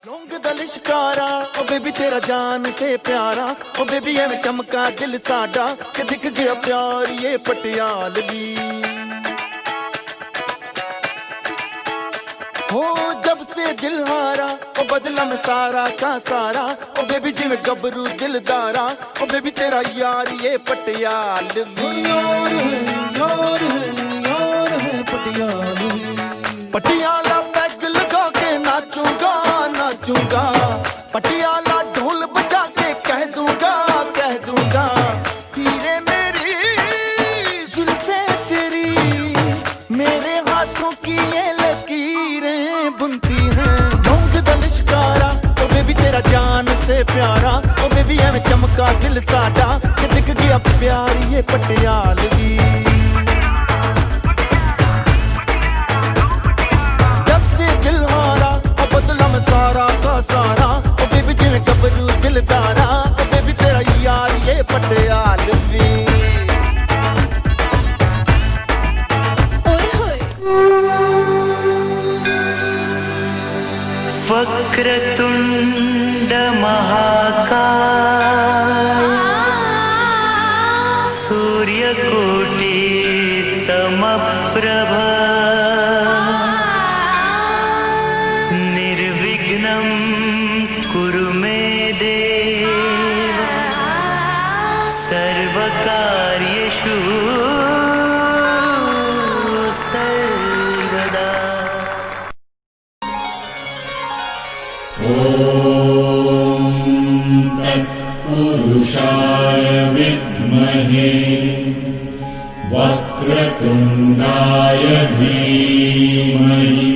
लौंग दा लिशकारा ओ बेबी तेरा जान से प्यारा ओ बेबी एवें चमका दिल साडा कि दिख गया प्यार ये पटियालवी हो जब से दिल हारा ओ बदला में सारा का सारा ओ बेबी जिवें गबरू दिलदारा ओ बेबी तेरा यार ये पटियालवी यार है पटियालवी पटियाला पैग लगा के नाचूंगा नाचूंगा पटियाला ढोल बजा के कह दूंगा हीरे मेरी जुल्फे तेरी मेरे हाथों की ये लकीरें बुनती हैं लौंग दा लिशकारा ओ बेबी तेरा जान से प्यारा ओ बेबी एवें चमका दिल साडा कि दिख गया प्यार ये पटियालवी सारा का सारा ओ बेबी जिवें गबरू दिलदारा ओ बेबी तेरा यार ये पटियालवी ओए होए वक्रतुंड महाकाय सूर्यकोटि समप्रभ कुरु मे देव सर्वकार्येषु सर्वदा। ॐ तत्पुरुषाय विद्महे वक्रतुण्डाय धीमहि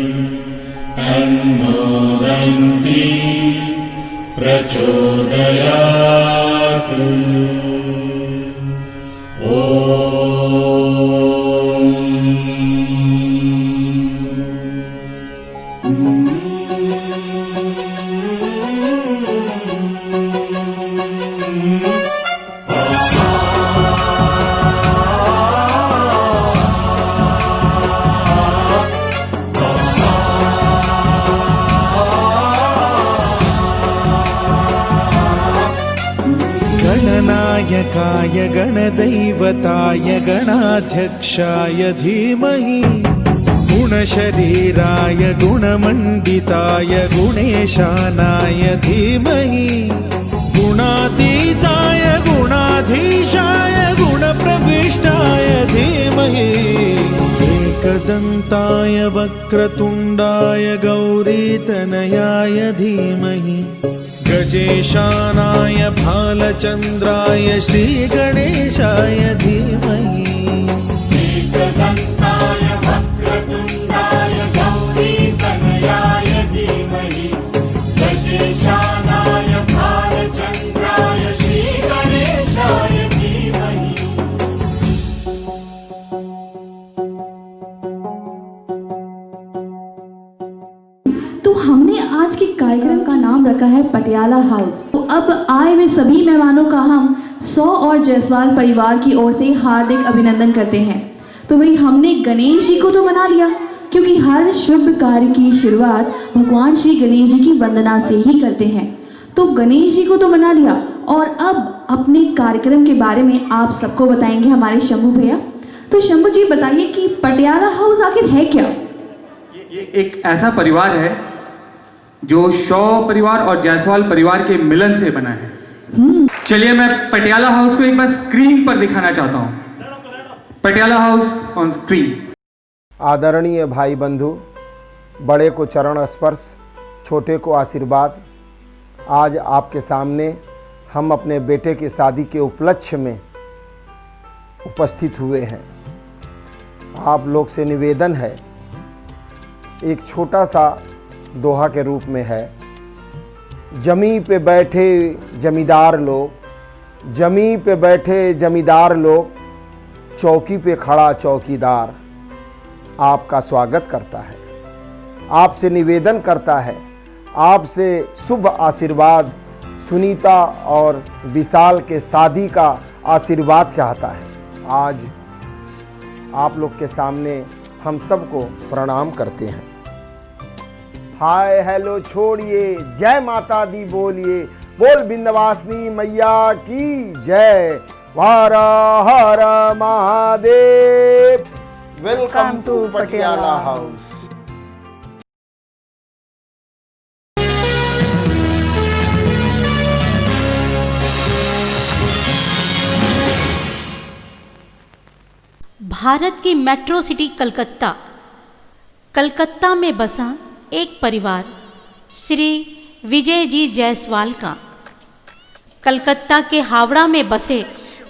तन्नो दन्ति प्रचोदयात्। गणनायकाय गणदैवताय गणाध्यक्षाय धीमहि गुणशरीराय गुणमण्डिताय गुणेशानाय धीमहि गुणातीताय गुणाधीशाय गुणप्रविष्टाय धीमहि एकदन्ताय वक्रतुण्डाय गौरीतनयाय धीमहि गजेशानाय भालचन्द्राय श्रीगणेशाय धीमहि एकदन्ताय वक्रतुण्डाय गौरीतनयाय धीमहि गजेशानाय भालचन्द्राय श्रीगणेशाय धीमहि। तो हमने आज के कार्यक्रम का नाम रखा है पटियाला हाउस। तो अब आए हुए सभी मेहमानों का हम 100 और जायसवाल परिवार की ओर से हार्दिक अभिनंदन करते हैं। तो भाई हमने गणेश जी को तो मना लिया क्योंकि हर शुभ कार्य की शुरुआत भगवान श्री गणेश जी की वंदना से ही करते हैं। तो गणेश जी को तो मना लिया और अब अपने कार्यक्रम के बारे में आप सबको बताएंगे हमारे शंभू भैया। तो शंभू जी बताइए कि पटियाला हाउस आखिर है क्या? ये एक ऐसा परिवार है जो शॉ परिवार और जायसवाल परिवार के मिलन से बना है। चलिए मैं पटियाला हाउस को एक बार स्क्रीन पर दिखाना चाहता हूँ। Patiala house on screen. आदरणीय भाई बंधु, बड़े को चरण स्पर्श, छोटे को आशीर्वाद। आज आपके सामने हम अपने बेटे की शादी के उपलक्ष्य में उपस्थित हुए हैं। आप लोग से निवेदन है, एक छोटा सा दोहा के रूप में है। जमी पे बैठे जमींदार लोग, जमी पे बैठे जमींदार लोग, चौकी पे खड़ा चौकीदार आपका स्वागत करता है, आपसे निवेदन करता है, आपसे शुभ आशीर्वाद सुनीता और विशाल के शादी का आशीर्वाद चाहता है। आज आप लोग के सामने हम सबको प्रणाम करते हैं। हाय हेलो छोड़िए, जय माता दी बोलिए, बोल विंध्यवासिनी मैया की जय। हर हर Mahadev. Welcome to Patiala house. Bharat की मेट्रो सिटी कलकत्ता में बसा एक परिवार श्री विजय जी जायसवाल का, कलकत्ता के हावड़ा में बसे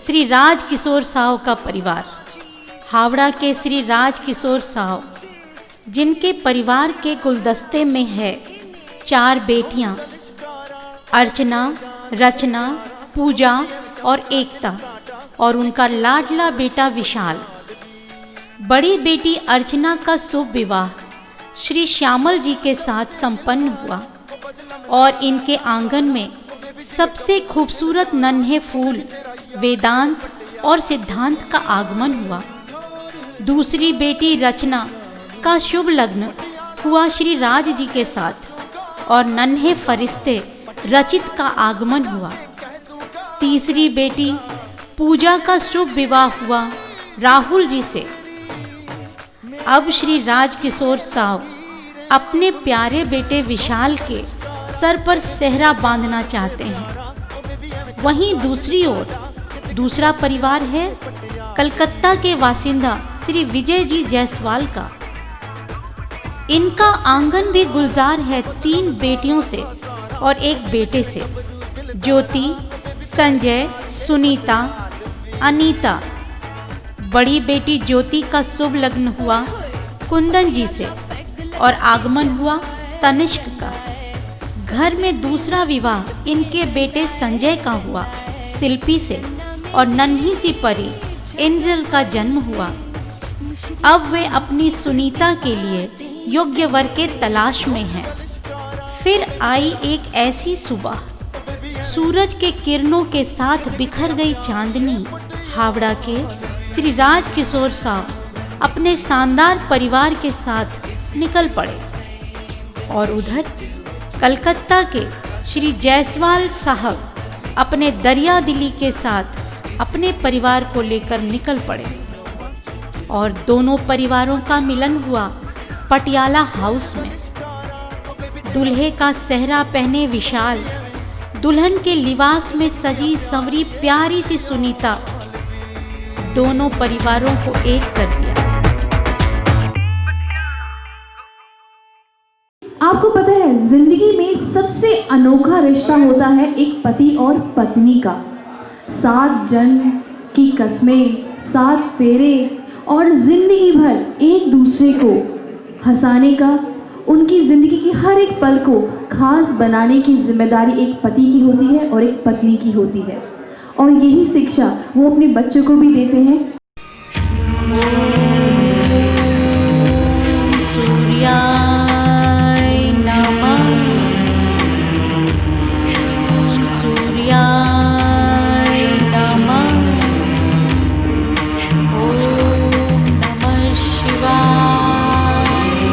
श्री राजकिशोर साव का परिवार। हावड़ा के श्री राजकिशोर साव, जिनके परिवार के गुलदस्ते में है 4 बेटियां, अर्चना, रचना, पूजा और एकता, और उनका लाडला बेटा विशाल। बड़ी बेटी अर्चना का शुभ विवाह श्री श्यामल जी के साथ संपन्न हुआ और इनके आंगन में सबसे खूबसूरत नन्हे फूल वेदांत और सिद्धांत का आगमन हुआ। दूसरी बेटी रचना का शुभ लग्न हुआ श्री राज जी के साथ और नन्हे फरिश्ते रचित का आगमन हुआ। तीसरी बेटी पूजा का शुभ विवाह हुआ राहुल जी से। अब श्री राजकिशोर साव अपने प्यारे बेटे विशाल के सर पर सेहरा बांधना चाहते हैं। वहीं दूसरी ओर दूसरा परिवार है कलकत्ता के वासिंदा श्री विजय जी जायसवाल का। इनका आंगन भी गुलजार है 3 बेटियों से और 1 बेटे से, ज्योति, संजय, सुनीता, अनीता। बड़ी बेटी ज्योति का शुभ लग्न हुआ कुंदन जी से और आगमन हुआ तनिष्क का। घर में दूसरा विवाह इनके बेटे संजय का हुआ शिल्पी से और नन्ही सी परी एंजल का जन्म हुआ। अब वे अपनी सुनीता के लिए योग्य वर के तलाश में हैं। फिर आई एक ऐसी सुबह, सूरज के किरणों के साथ बिखर गई चांदनी। हावड़ा के श्री राजकिशोर साव अपने शानदार परिवार के साथ निकल पड़े और उधर कलकत्ता के श्री जायसवाल साहब अपने दरिया दिली के साथ अपने परिवार को लेकर निकल पड़े और दोनों परिवारों का मिलन हुआ पटियाला हाउस में। दूल्हे का सेहरा पहने विशाल, दुल्हन के लिबास में सजी संवरी प्यारी सी सुनीता, दोनों परिवारों को एक कर दिया। आपको पता है, जिंदगी में सबसे अनोखा रिश्ता होता है एक पति और पत्नी का। 7 जन्म की कस्में, 7 फेरे और जिंदगी भर एक दूसरे को हंसाने का, उनकी ज़िंदगी की हर एक पल को खास बनाने की जिम्मेदारी एक पति की होती है और एक पत्नी की होती है। और यही शिक्षा वो अपने बच्चों को भी देते हैं। सूर्याय नमः, सूर्याय नमः, ओम नमः शिवाय,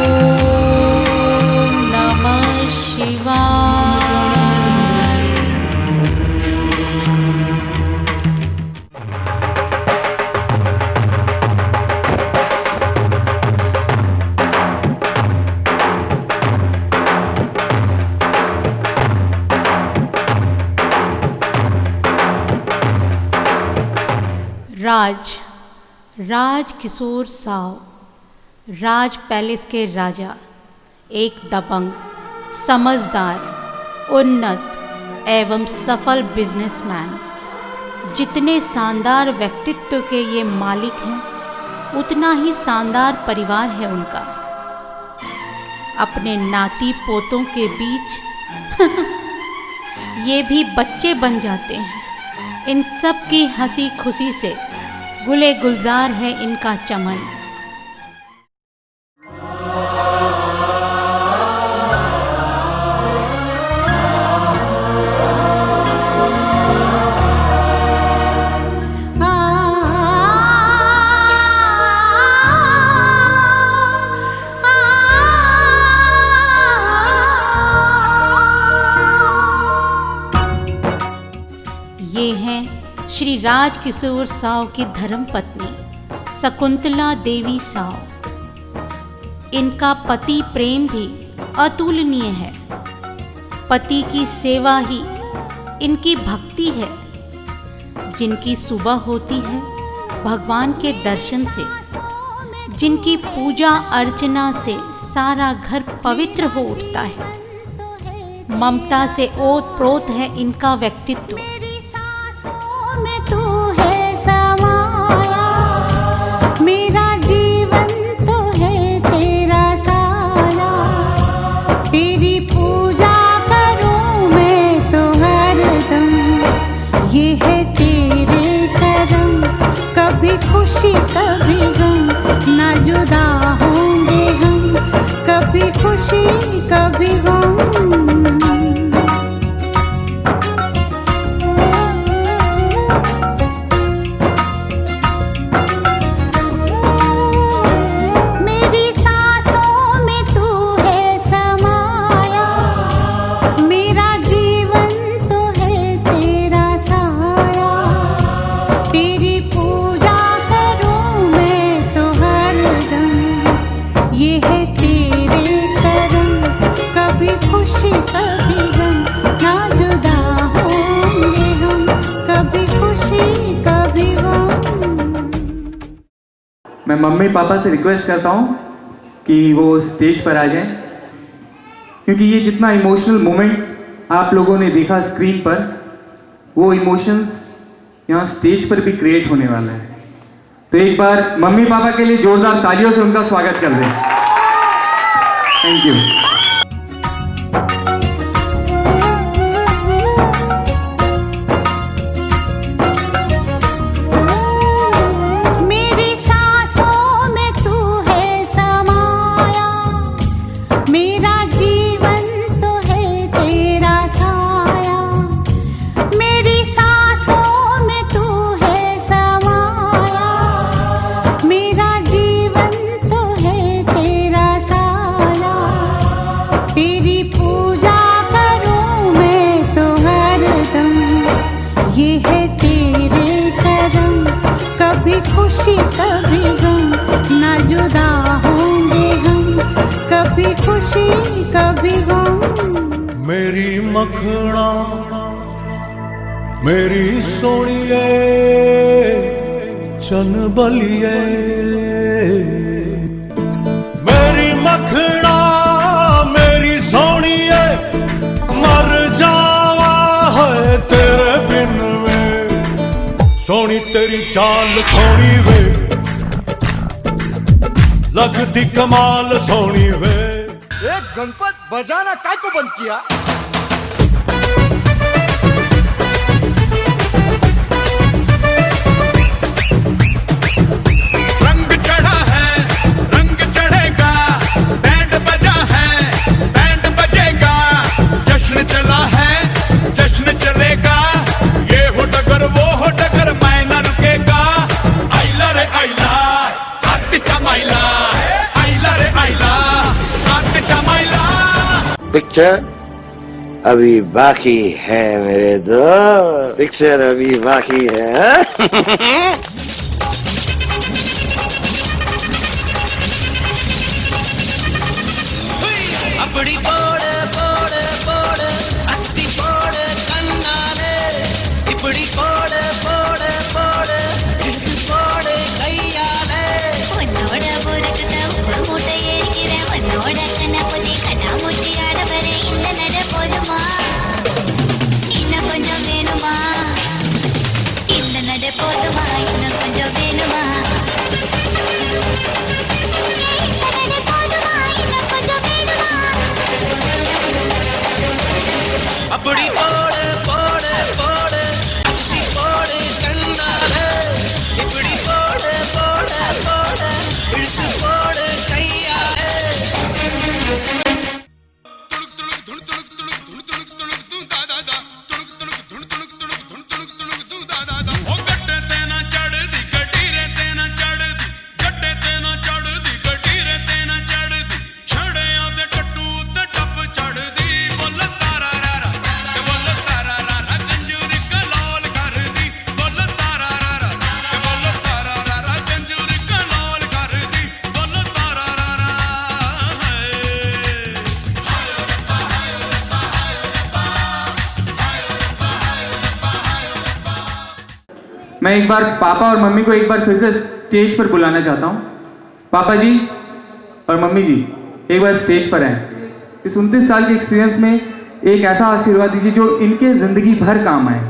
ओम नमः शिवाय। राजकिशोर साव, राज पैलेस के राजा, एक दबंग, समझदार, उन्नत एवं सफल बिजनेसमैन। जितने शानदार व्यक्तित्व के ये मालिक हैं, उतना ही शानदार परिवार है उनका। अपने नाती पोतों के बीच ये भी बच्चे बन जाते हैं। इन सब की हंसी खुशी से गुले गुलजार है इनका चमन। राजकिशोर साव की धर्मपत्नी शकुंतला देवी साव। इनका पति प्रेम भी अतुलनीय है। पति की सेवा ही इनकी भक्ति है। जिनकी सुबह होती है भगवान के दर्शन से, जिनकी पूजा अर्चना से सारा घर पवित्र हो उठता है। ममता से ओत-प्रोत है इनका व्यक्तित्व। मेरी सांसों में तू है समाया, मेरा जीवन तो है तेरा साया। तेरी पूजा करूं मैं तो हरदम, ये है तेरे करम। कभी खुशी कभी गम, ना जुदा होंगे हम। कभी खुशी कभी गम। मेरी सांसों में तू है समाया, मेरा जीवन तो है तेरा साया। तेरी पूजा करूं मैं तो हरदम, ये है तेरे करम। कभी खुशी कभी गम, ना जुदा होंगे हम। कभी खुशी कभी गम। मैं मम्मी पापा से रिक्वेस्ट करता हूँ कि वो स्टेज पर आ जाएं, क्योंकि ये जितना इमोशनल मोमेंट आप लोगों ने देखा स्क्रीन पर, वो इमोशंस यहाँ स्टेज पर भी क्रिएट होने वाला है। तो एक बार मम्मी पापा के लिए जोरदार तालियों से उनका स्वागत कर दें। Thank you. मेरी सांसों में तू है समाया, मेरा जीवन तो है तेरा साया। मेरी सांसों में तू है समाया, मेरा जीवन तो है तेरा साया। तेरी पूजा करूं मैं तो हरदम, ये है तेरे करम। कभी खुशी कभी गम, ना जुदा होंगे हम। कभी खुशी कभी गम। मेरी मखना मेरी सोनिए चन बलिए। मेरी मखना मेरी सोनिए, मर जावा है तेरे बिन में। सोनी तेरी चाल सोनी वे, लगती कमाल सोनी वे। एक गणपत बजाना काय को बंद किया? रंग चढ़ा है रंग चढ़ेगा, बैंड बजा है बैंड बजेगा। जश्न चला है जश्न चलेगा, ये हो डगर वो हो डगर मैं न रुकेगा। आइला रे आइला हाथ चमाइला, आइला रे आइला हाथ चमाइला। पिक्चर अभी बाकी है मेरे दोस्त, पिक्चर अभी बाकी है। अपड़ी पोड़ पोड़ पोड़ अस्ति पोड़ कन्नाने, इपड़ी पोड़ पोड़ पोड़ इड़क पोड़ कैयाने। உன்னோட ஊருக்கு ஒரு மூட்டை ஏறிக்கிறேன், உன்னோட கண்ணப்பதி கண்ணா மூட்டி ஆடவரே. இந்த நட போதுமா, இன்னும் கொஞ்சம் வேணுமா? இந்த நட போதுமா, இன்னும் கொஞ்சம் வேணுமா? இந்த நட போதுமா, இன்னும் கொஞ்சம் வேணுமா? मैं एक बार पापा और मम्मी को एक बार फिर से स्टेज पर बुलाना चाहता हूँ। पापा जी और मम्मी जी एक बार स्टेज पर आए। इस 29 साल के एक्सपीरियंस में एक ऐसा आशीर्वाद दीजिए जो इनके ज़िंदगी भर काम आए।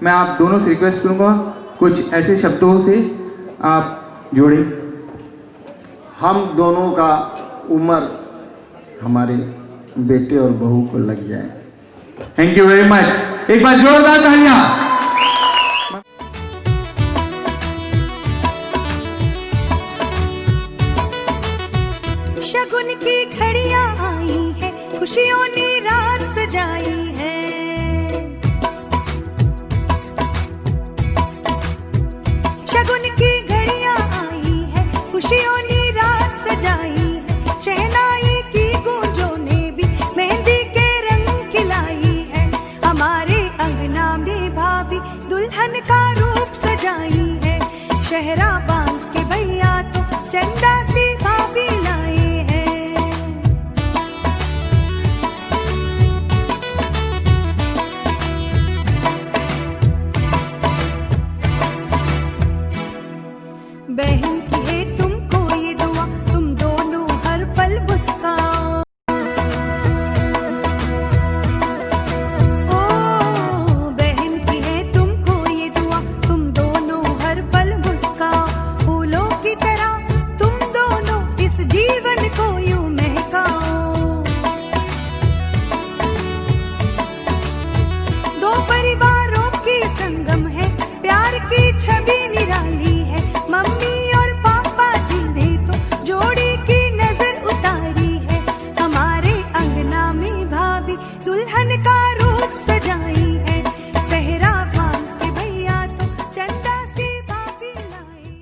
मैं आप दोनों से रिक्वेस्ट करूँगा कुछ ऐसे शब्दों से आप जोड़ें। हम दोनों का उम्र हमारे बेटे और बहू को लग जाए। Thank you very much. एक बार जोरदार तालियां। शगुन की घड़ियां आई है, खुशियों ने रात सजाई है। शगुन की घड़ियां आई है, खुशियों ने रात सजाई है। शहनाई की गूंजों ने भी मेहंदी के रंग खिलाई है। हमारे अंगना में भाभी दुल्हन का रूप सजाई है। शहरा बांध के भैया तो चंदा सी भाभी लाई है। बहन की है तुमको ये दुआ, तुम दोनों हर पल मुस्काओ। ओ बहन की है तुमको ये दुआ, तुम दोनों हर पल मुस्काओ। फूलों की तरह तुम दोनों इस जीवन को यूं महकाओ। दो परिवारों की संगम है, प्यार की छवि निराली है। मम्मी और पापा जी ने तो जोड़ी की नजर उतारी है। हमारे अंगना में भाभी दुल्हन का रूप सजाई है। सहरा बांध के भैया तो चंदा सी भाभी लाई।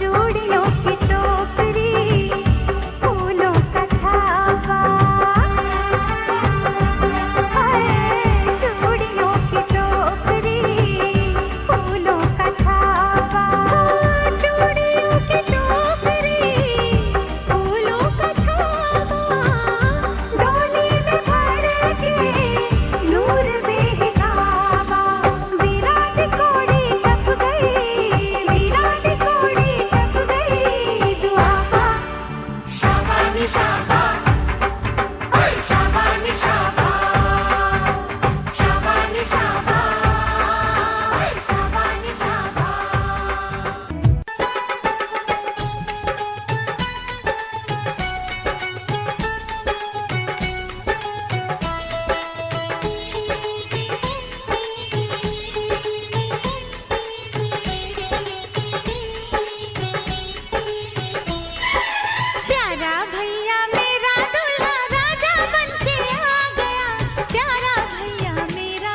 चूड़ियों की टोकरी, फूलों का छापा। हाय चूड़ियों की टोकरी, फूलों का छापा। चूड़ियों की टोकरी, फूलों का छापा। डोली में भर के नूर बेहिसाबा। विराट कोड़ी टप गई, विराट कोड़ी टप गई दुआबा। शाबानी शाबा, ओए शाबानी शाबा। शाबानी शाबा, ओए शाबानी शाबा। प्यारा भैया मेरा दूल्हा राजा बनके आ गया। प्यारा भैया मेरा,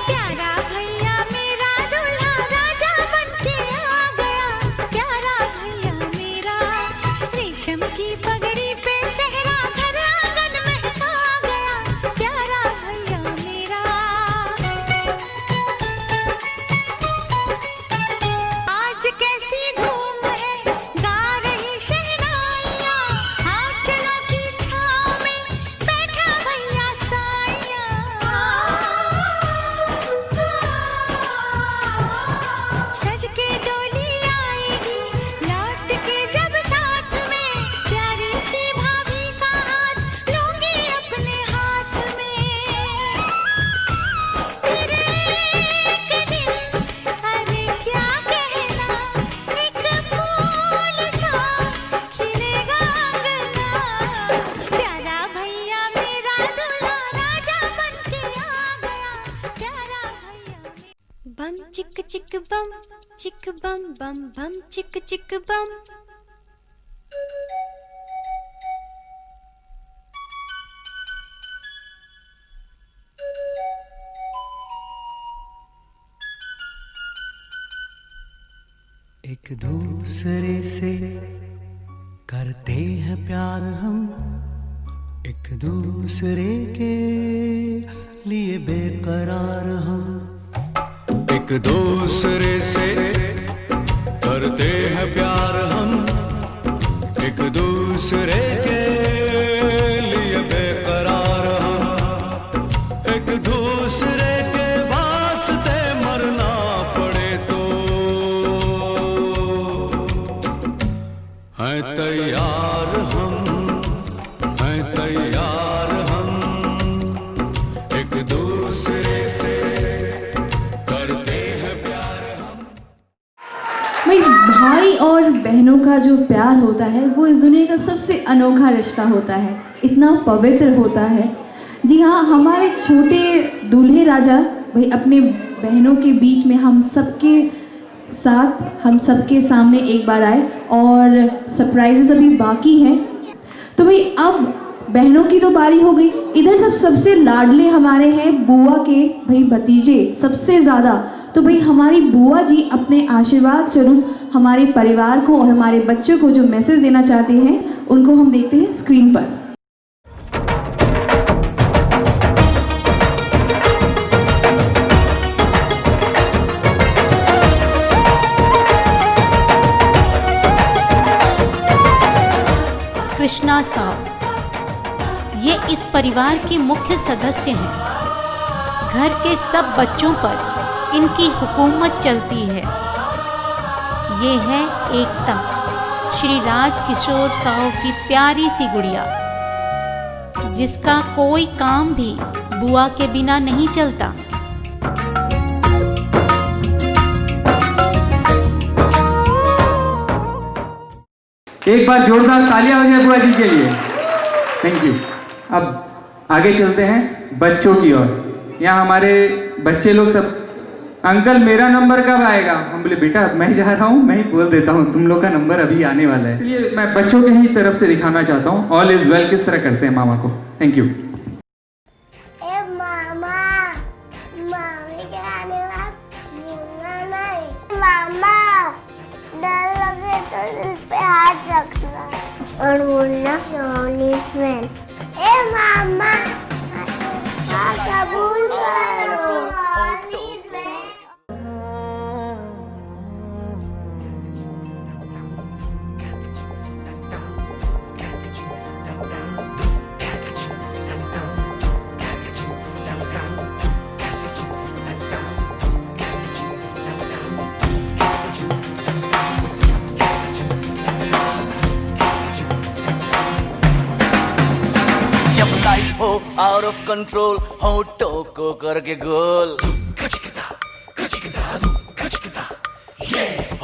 प्यारा भैया मेरा दूल्हा राजा बनके आ गया। प्यारा भैया मेरा, रेशम की पगड़ी पे सहरा घर आंगन में आ गया। प्यारा भैया मेरा। आज कैसी धूम है, गा रही शहनाइयाँ। हाथ चलो की छाँव में बैठा भैया साइयाँ। सज के डोली आएगी, लौट के जब साथ में। प्यारी सी भाभी का हाथ लूंगी अपने हाथ में। फिर एक दिन, अरे क्या कहना, एक फूल सा खिलेगा अंगना। प्यारा भैया मेरा दूल्हा राजा बनके आ गया। प्यारा भैया मेरा। बम चिक चिक बम बम बम चिक चिक बम। एक दूसरे से करते हैं प्यार हम, एक दूसरे के लिए बेकरार हम। एक दूसरे से करते हैं प्यार हम, एक दूसरे के लिए बेकरार हम। एक दूसरे के वास्ते मरना पड़े तो हैं तैयार हम, हैं तैयार हम। एक दूसरे से करते हैं प्यार हम। भाई भाई और बहनों का जो प्यार होता है वो इस दुनिया का सबसे अनोखा रिश्ता होता है, इतना पवित्र होता है। जी हाँ, हमारे छोटे दूल्हे राजा भाई अपने बहनों के बीच में हम सबके साथ, हम सबके सामने एक बार आए और सरप्राइजेस अभी बाकी हैं। तो भाई अब बहनों की तो बारी हो गई, इधर सबसे लाडले हमारे हैं बुआ के भाई भतीजे सबसे ज़्यादा। तो भाई हमारी बुआ जी अपने आशीर्वाद स्वरूप हमारे परिवार को और हमारे बच्चों को जो मैसेज देना चाहते हैं उनको हम देखते हैं स्क्रीन पर। कृष्णा साव ये इस परिवार की मुख्य सदस्य हैं। घर के सब बच्चों पर इनकी हुकूमत चलती है। ये है एकता, श्री राज किशोर साव की प्यारी सी गुड़िया, जिसका कोई काम भी बुआ के बिना नहीं चलता। एक बार जोरदार तालियां हो जाए बुआ जी के लिए। Thank you. अब आगे चलते हैं बच्चों की ओर। यहाँ हमारे बच्चे लोग सब, अंकल मेरा नंबर कब आएगा? हम बोले बेटा मैं जा रहा हूँ, मैं ही बोल देता हूँ, तुम लोग का नंबर अभी आने वाला है। चलिए मैं बच्चों के ही तरफ से दिखाना चाहता हूँ ऑल इज वेल किस तरह करते हैं मामा को। Thank you. ए मामा, मामी के आने वक्त भूलना नहीं। मामा, डर लगे तो दिल पे हाथ रखना और बोलना ऑल इज वेल। ए मामा, कबूल करो, ऑल इज वेल। जब लाइफ हो आउट ऑफ कंट्रोल, होठों को करके गोल,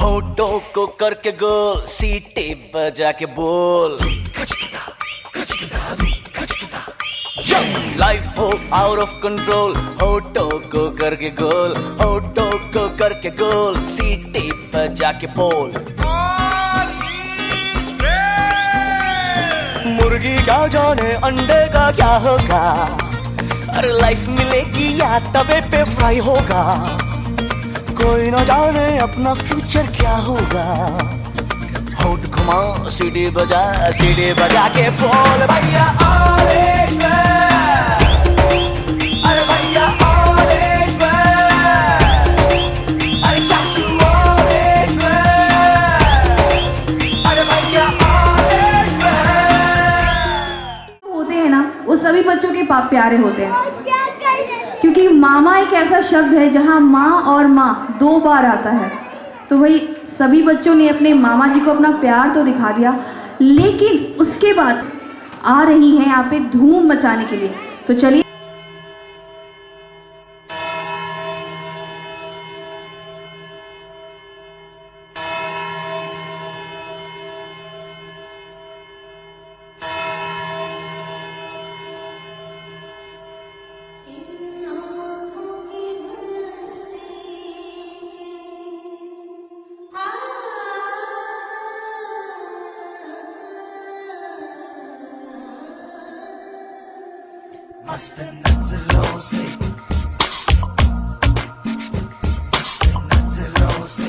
होठों को करके गोल, सीटी बजा के बोल। जब लाइफ हो आउट ऑफ कंट्रोल, होठों को करके गोल, होठों को करके गोल, सीटी बजा के बोल। मुर्गी क्या जाने अंडे का क्या होगा, अरे लाइफ मिलेगी या तवे पे फ्राई होगा। कोई ना जाने अपना फ्यूचर क्या होगा। होठ घुमा सीढ़ी बजा के बोल भैया ऑल इज वेल, अरे भैया ऑल इज वेल, अरे चाचू ऑल इज वेल, अरे भैया ऑल इज वेल। होते हैं ना वो सभी बच्चों के पाप प्यारे होते हैं, क्योंकि मामा एक ऐसा शब्द है जहाँ माँ और माँ 2 बार आता है। तो वही सभी बच्चों ने अपने मामा जी को अपना प्यार तो दिखा दिया, लेकिन उसके बाद आ रही हैं यहाँ पे धूम मचाने के लिए। तो चलिए मस्त नज़रों से, मस्त नज़रों से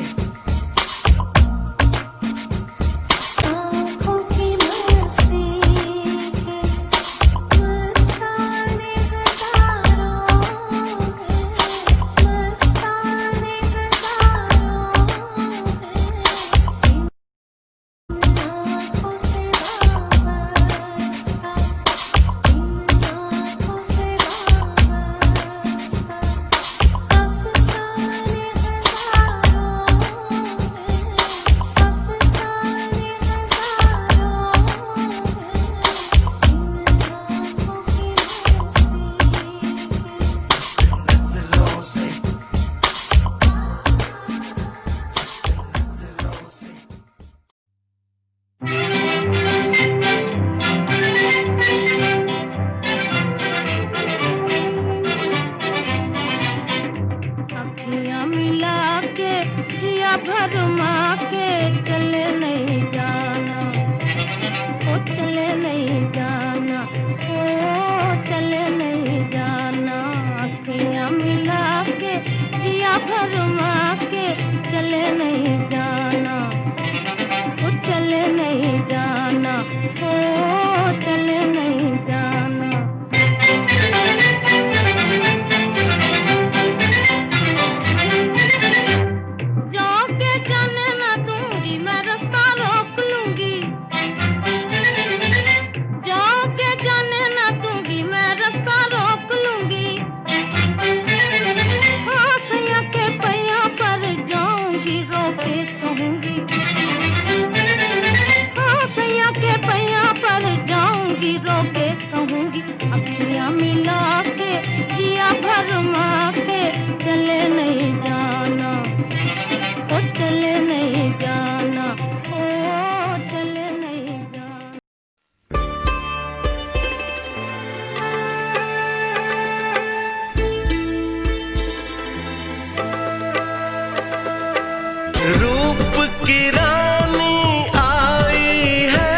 कहूँगी रो के कहूँगी अखियाँ मिला के जिया भरमा के चले नहीं जाना ओ चले नहीं जाना ओ चले नहीं जाना। रूप की रानी आई है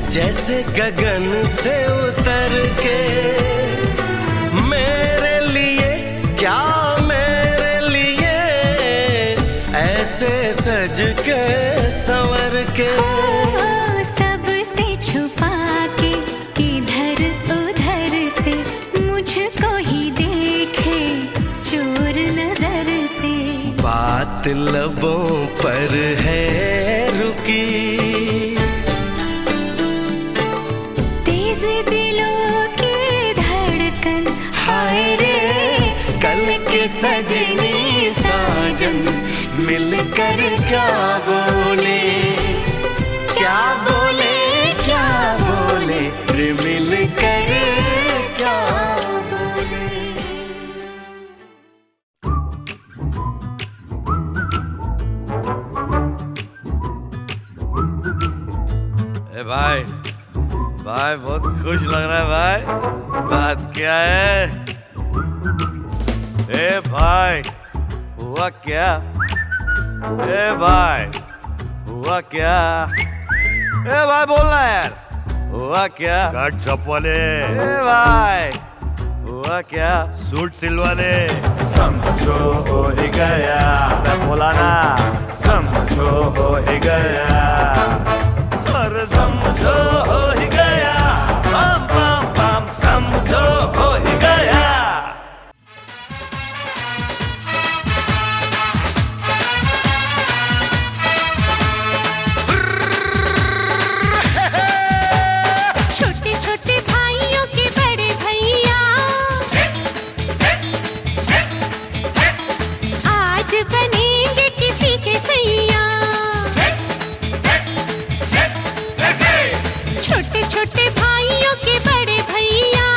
जैसे गगन से उतर के, मेरे लिए क्या मेरे लिए ऐसे सज के संवर के। सबसे छुपा के किधर उधर से मुझको ही देखे चोर नजर से। बात लबों पर है रुकी, तेज दिलों की धड़कन हाय रे। कल के सजनी साजन मिलकर क्या बोले, क्या बोले, क्या बोले रे मिलकर क्या बोले। ए भाई, भाई बहुत खुश लग रहा है भाई। बात क्या है? ए भाई, हुआ क्या? ए भाई, हुआ क्या? ए भाई बोलना यार, हुआ क्या? कट चपवाले। ए भाई, हुआ क्या? सूट सिलवाले। समझो हो ही गया, मैं बोला ना, समझो हो ही गया, और समझो हो ही गया, बम बम बम समझो हो ही गया। छोटे छोटे भाइयों के बड़े भैया आज बनेंगे किसी के सैया। छोटे छोटे भाइयों के बड़े भैया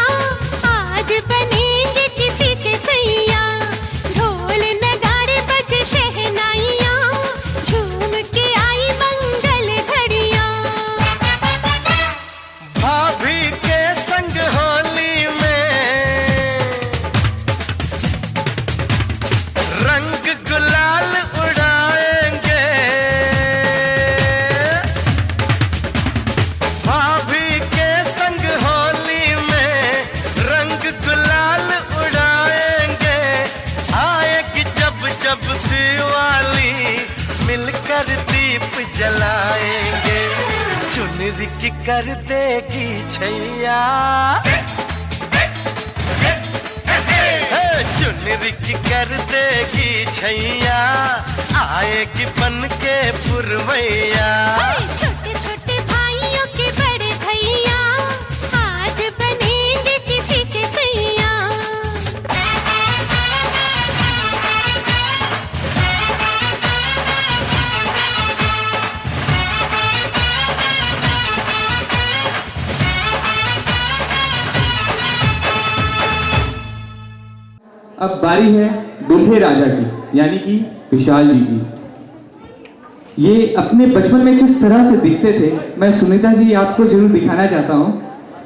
आज बनेंगे किसी के सैया। ढोल नगाड़े बजे शहनाइयाँ झूम के आई मंगल घड़ियाँ। भाभी के संग होली में रंग गुलाल उड़ाएंगे, भाभी के संग होली में रंग गुलाल उड़ाएंगे। आएगी जब जब दिवाली मिलकर दीप जलाएंगे। चुनरी की कर देगी छैया, चुनरी की कर देगी छैया, आएगी बन के पुरवैया। छोटे छोटे भाइयों के बड़े भैया आज बनेंगे किसी के सैया। अब बारी है दूल्हे राजा की, यानी कि विशाल जी की। ये अपने बचपन में किस तरह से दिखते थे, मैं सुनीता जी आपको जरूर दिखाना चाहता हूँ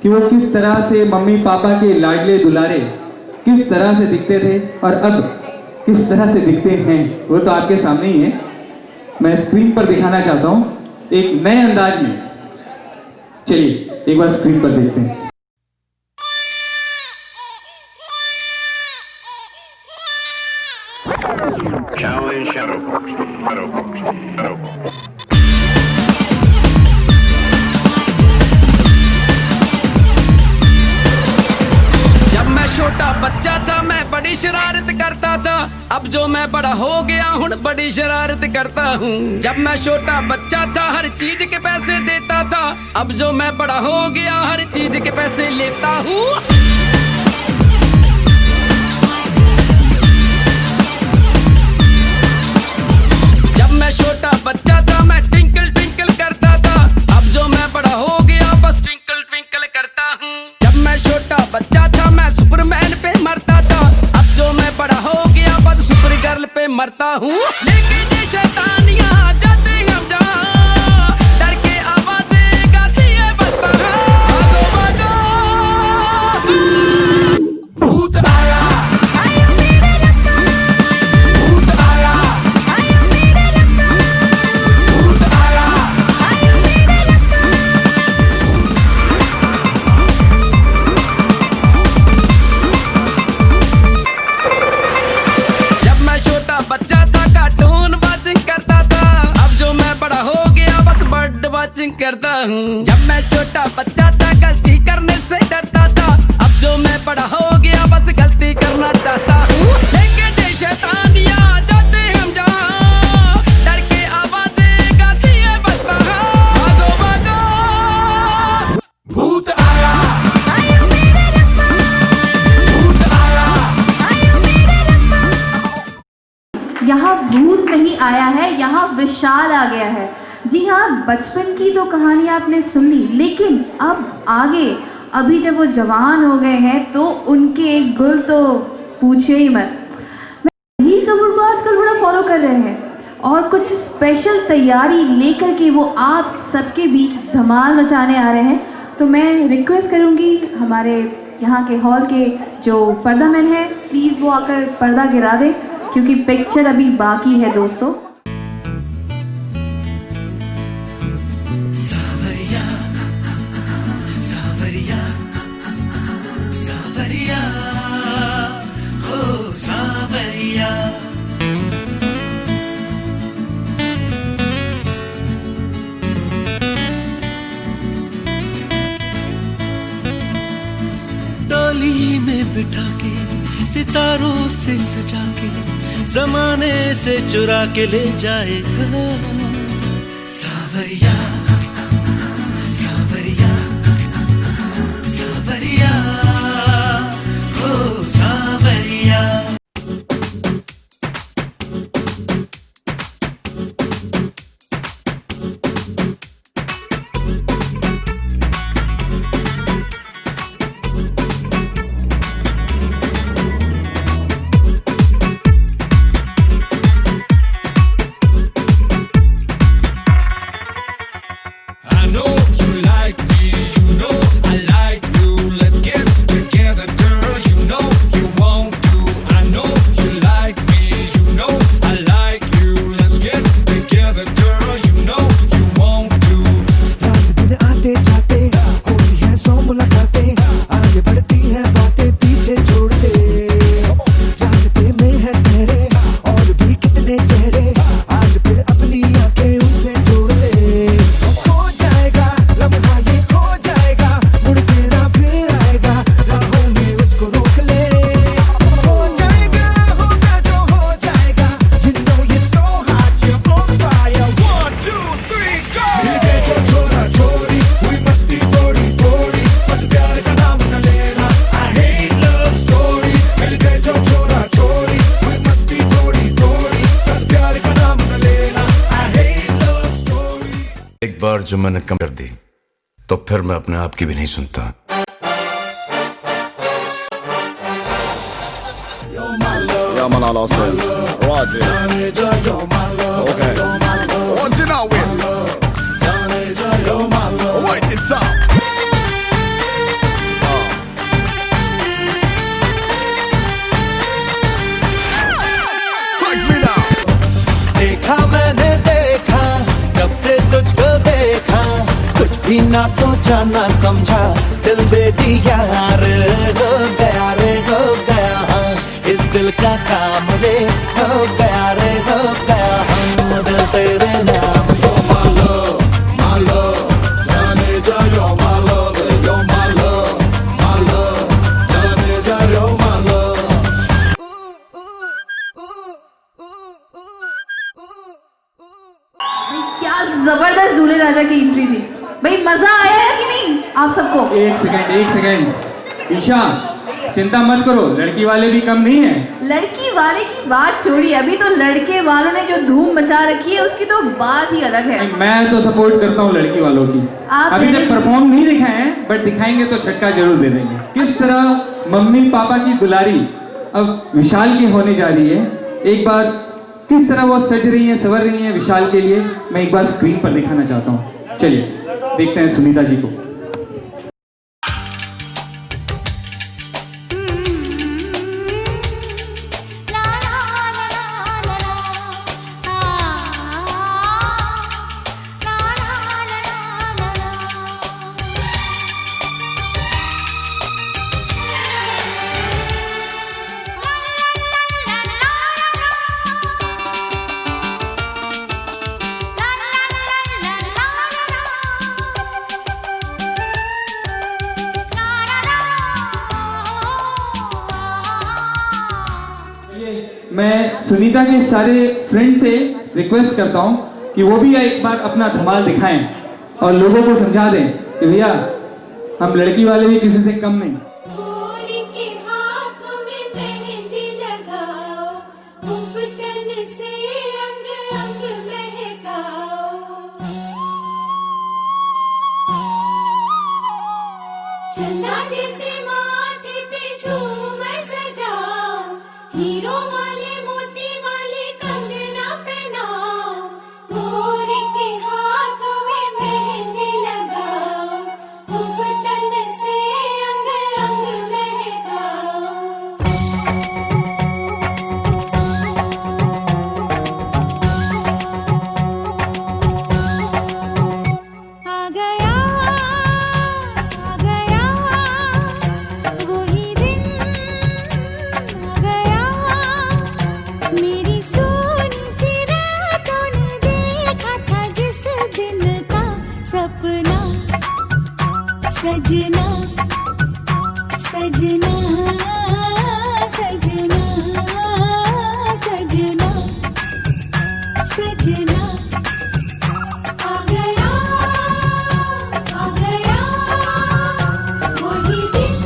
कि वो किस तरह से मम्मी पापा के लाडले दुलारे किस तरह से दिखते थे और अब किस तरह से दिखते हैं, वो तो आपके सामने ही है। मैं स्क्रीन पर दिखाना चाहता हूँ एक नए अंदाज में। चलिए एक बार स्क्रीन पर देखते हैं। Challenge Shadowbox. Shadowbox. Shadowbox. जब मैं छोटा बच्चा था मैं बड़ी शरारत करता था, अब जो मैं बड़ा हो गया हूँ बड़ी शरारत करता हूँ। जब मैं छोटा बच्चा था हर चीज के पैसे देता था, अब जो मैं बड़ा हो गया हर चीज के पैसे लेता हूँ। जब मैं छोटा बच्चा था मैं ट्विंकल ट्विंकल करता था, अब जो मैं बड़ा हो गया बस ट्विंकल हूँ लेके जे शैतानियाँ जाते हम जहाँ डर के आवाजें गाती है बजता भागो भागो भूत आया भूत आया भूत आया जब मैं छोटा बच्चा था कार्टून वाचिंग करता था अब जो मैं बड़ा हो गया बस बर्ड वाचिंग करता हूँ जब मैं छोटा बच्चा था गलती करने से डरता था अब जो मैं बड़ा हो गया बस गलती करना चाहता हूँ लेके जे शैतानियाँ जाते हम जहाँ डर के आवाजें गाती है बजता भागो भागो भूत आया भूत आया यहाँ भूत नहीं आया है, यहाँ विशाल आ गया है। जी हाँ, बचपन की तो कहानी आपने सुन ली, लेकिन अब आगे अभी जब वो जवान हो गए हैं तो उनके गुल तो पूछिए ही मत। रणबीर कपूर को आजकल बड़ा फॉलो कर रहे हैं और कुछ स्पेशल तैयारी लेकर के वो आप सबके बीच धमाल मचाने आ रहे हैं। तो मैं रिक्वेस्ट करूँगी हमारे यहाँ के हॉल के जो पर्दामैन है, प्लीज़ वो आकर पर्दा गिरा दें क्योंकि पिक्चर अभी बाकी है दोस्तों। सावरिया सावरिया सावरिया हो सावरिया डोली में बिठा के सितारों से सजा के जमाने से चुरा के ले जाएगा सावरिया सावरिया सावरिया हो सावरिया I know you like me, you know I like you. Let's get together, girl. You know you want to. I know you like me, you know I like you. Let's get together, girl. You know you want to. रात दिन आते जाते होती है सौ मुलाकातें आगे बढ़ती है बातें पीछे छोड़ते रास्ते में है तेरे और भी कितने चेहरे आज फिर अपनी आंखें उनसे जोड़ ले हो जाएगा लम्हा ये खो जाएगा मुड़ के ना फिर आएगा राहों में उसको रोक ले हो जाएगा होगा जो हो जाएगा you know you're so hot you're on fire 1 2 3 go मिल गए जो छोरा छोरी हुई मस्ती थोड़ी थोड़ी बस प्यार का नाम न लेना I hate love story मिल गए जो छोरा छोरी हुई मस्ती थोड़ी थोड़ी बस प्यार का नाम न लेना I hate love story एक बार जो मैंने कम कर दी तो फिर मैं अपने आप की भी नहीं सुनता। Yeah, man, I'll say. What is? Okay. What's it now with? Wait, it's up. Take me now. देखा मैंने देखा जब से तुझको देखा कुछ भी ना सोचा ना समझा दिल दे दिया रे हो गया रे हो गया हाँ इस दिल का काम रे हो गया रे हो गया हाँ दिल तेरे नाम यो मालो मालो जाने जा यो मालो यो मालो मालो जाने जा यो मालो क्या जबरदस्त दूल्हे राजा की एंट्री थी भाई, मजा आया है कि नहीं आप सबको? एक सेकंड ईशा, चिंता मत करो, लड़की वाले भी कम नहीं है। लड़की वाले की बात छोड़िए, अभी तो लड़के वालों ने जो धूम मचा रखी है उसकी तो बात ही अलग है। मैं तो सपोर्ट करता हूँ लड़की वालों की। अभी तक परफॉर्म नहीं दिखाए हैं, बट दिखाएंगे तो झटका जरूर दे देंगे। किस तरह मम्मी पापा की दुलारी अब विशाल की होने जा रही है, एक बार किस तरह वो सज रही हैं, संवर रही हैं विशाल के लिए, मैं एक बार स्क्रीन पर दिखाना चाहता हूँ। चलिए देखते हैं सुनीता जी को। मैं सुनीता के सारे फ्रेंड से रिक्वेस्ट करता हूँ कि वो भी एक बार अपना धमाल दिखाएं और लोगों को समझा दें कि भैया हम लड़की वाले भी किसी से कम नहीं। सजना सजना सजना सजना सजना आ गया वही दिन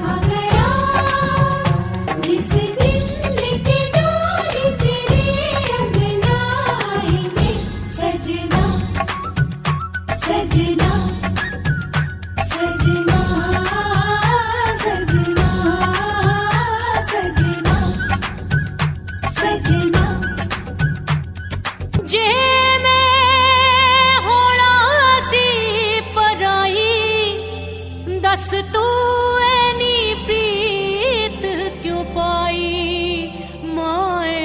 आ गया जिस दिन लेके डोली तेरे अंगना आएंगे सजना सजना सजना सजना सजना सजना जे मैं होना सी पराई दस तू ऐनी प्रीत क्यों पाई माए।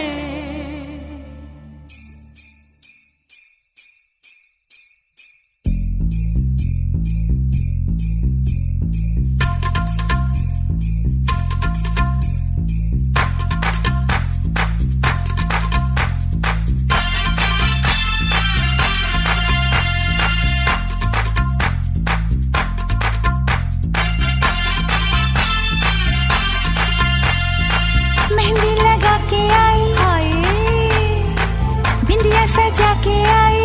मेहंदी लगा के आई बिंदिया सजा के आई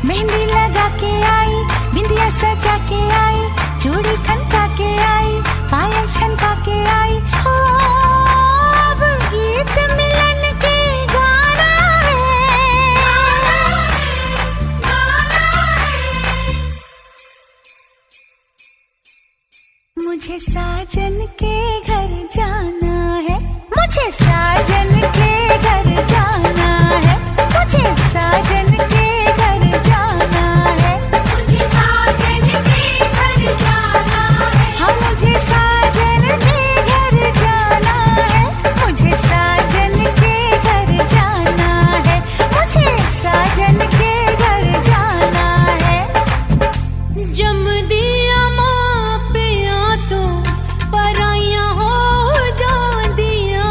मेहंदी लगा के आई बिंदिया सजा के आई चूड़ी खनका के आई पायल छनका के आई हो अब गीत मिलन के गाना है मुझे साजन के घर जाना है मुझे साजन के घर जाना है मुझे साजन के घर जाना है मुझे साजन के घर जाना है हाँ मुझे साजन के घर जाना है मुझे साजन के घर जाना है मुझे साजन के घर जाना है। जम दिया माँ पिया तो पराइयाँ हो जा दिया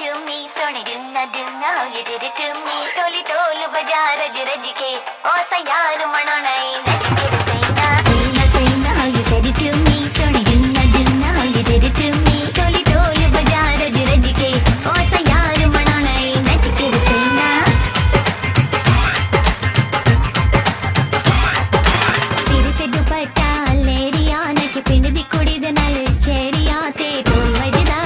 to me, सोने dinna dinna how you did it to me. Toli toll बजा रज रज के, ओ सयार मनाई नच के सैना. Sina sina how you said it to me, सोने dinna dinna how you did it to me. Toli toll बजा रज रज के, ओ सयार मनाई नच के सैना. सिर ते दुपट्टा लेरिया नच पिंड दी कुड़ी दे नाल चेरिया ते ढोल वजदा.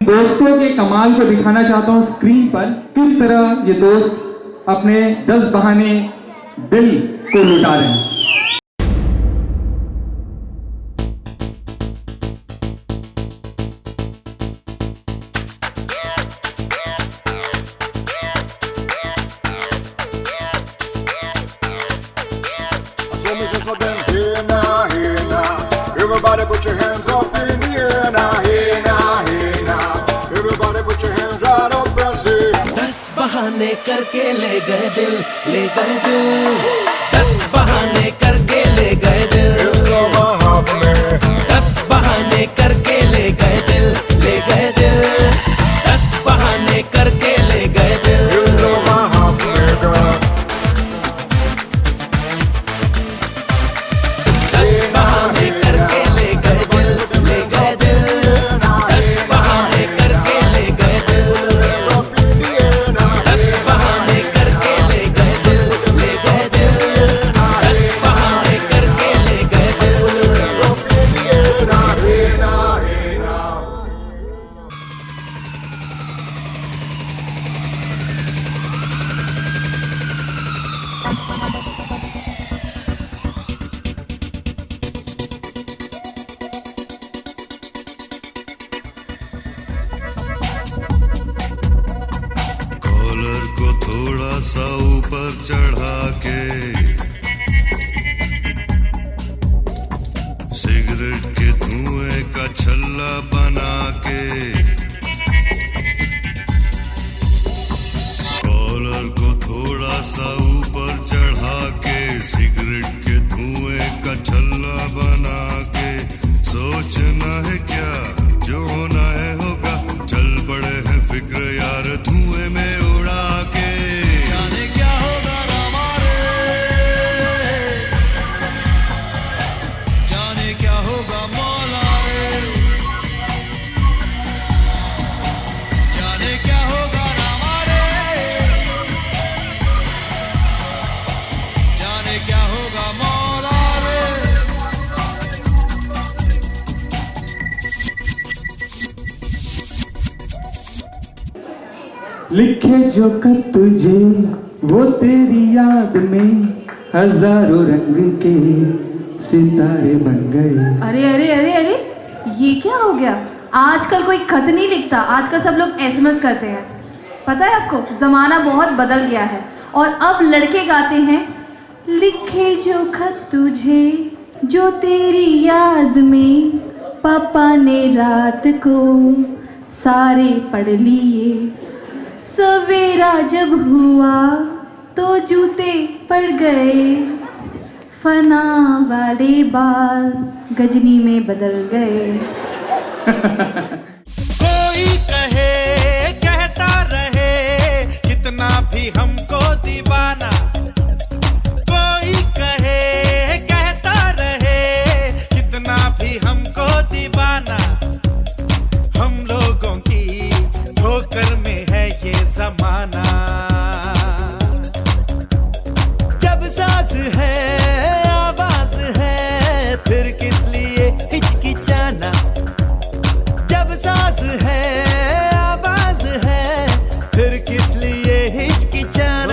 दोस्तों के कमाल को दिखाना चाहता हूं स्क्रीन पर, किस तरह ये दोस्त अपने 10 बहाने दिल को लुटा रहे हैं. Everybody put your hands up in the air now, hey now, hey now. Everybody put your hands right up and say. 10 बहाने करके ले गए दिल, ले गए दिल. 10 बहाने करके ले गए दिल. It's the Mahafali. 10 बहाने करके ले गए दिल, ले गए दिल. 10 बहाने करके ले गए दिल. It's the Mahafali girl. 10 बहाने करके ले गए दिल, ले गए दिल. 10 बहाने करके ले गए दिल. 10 बहाने करके ले गए दिल, ले गए दिल. 10 बहाने करके ले गए कॉलर को थोड़ा सा ऊपर चढ़ा के, सिगरेट के धुएं का छल्ला बना के, कॉलर को थोड़ा सा ऊपर चढ़ा के, सिगरेट के धुएं का छल्ला बना के, सोचना है क्या जो होना है होगा, चल पड़े हैं फिक्र यार धुएं में उड़ा के. जाने क्या होगा हमारे, जाने क्या होगा मौला रे, जाने क्या होगा हमारे, जाने क्या होगा मौला रे. लिखे जो खत तुझे वो तेरी याद में हजारों रंग के सितारे बन गए. अरे अरे अरे अरे, ये क्या हो गया? आजकल कोई खत नहीं लिखता, आजकल सब लोग SMS करते हैं. पता है आपको, ज़माना बहुत बदल गया है. और अब लड़के गाते हैं, लिखे जो खत तुझे जो तेरी याद में पापा ने रात को सारे पढ़ लिए. सवेरा जब हुआ तो जूते पड़ गए, फना वाले बाल गजनी में बदल गए. कोई कहे कहता रहे कितना भी हमको दीवाना, कोई कहे कहता रहे कितना भी हमको दीवाना. हम लोगों की ठोकर में है ये जमाना. जब साज है आवाज है फिर किस लिए हिचकिचाना. जब साज है आवाज है फिर किस लिए हिचकिचाना.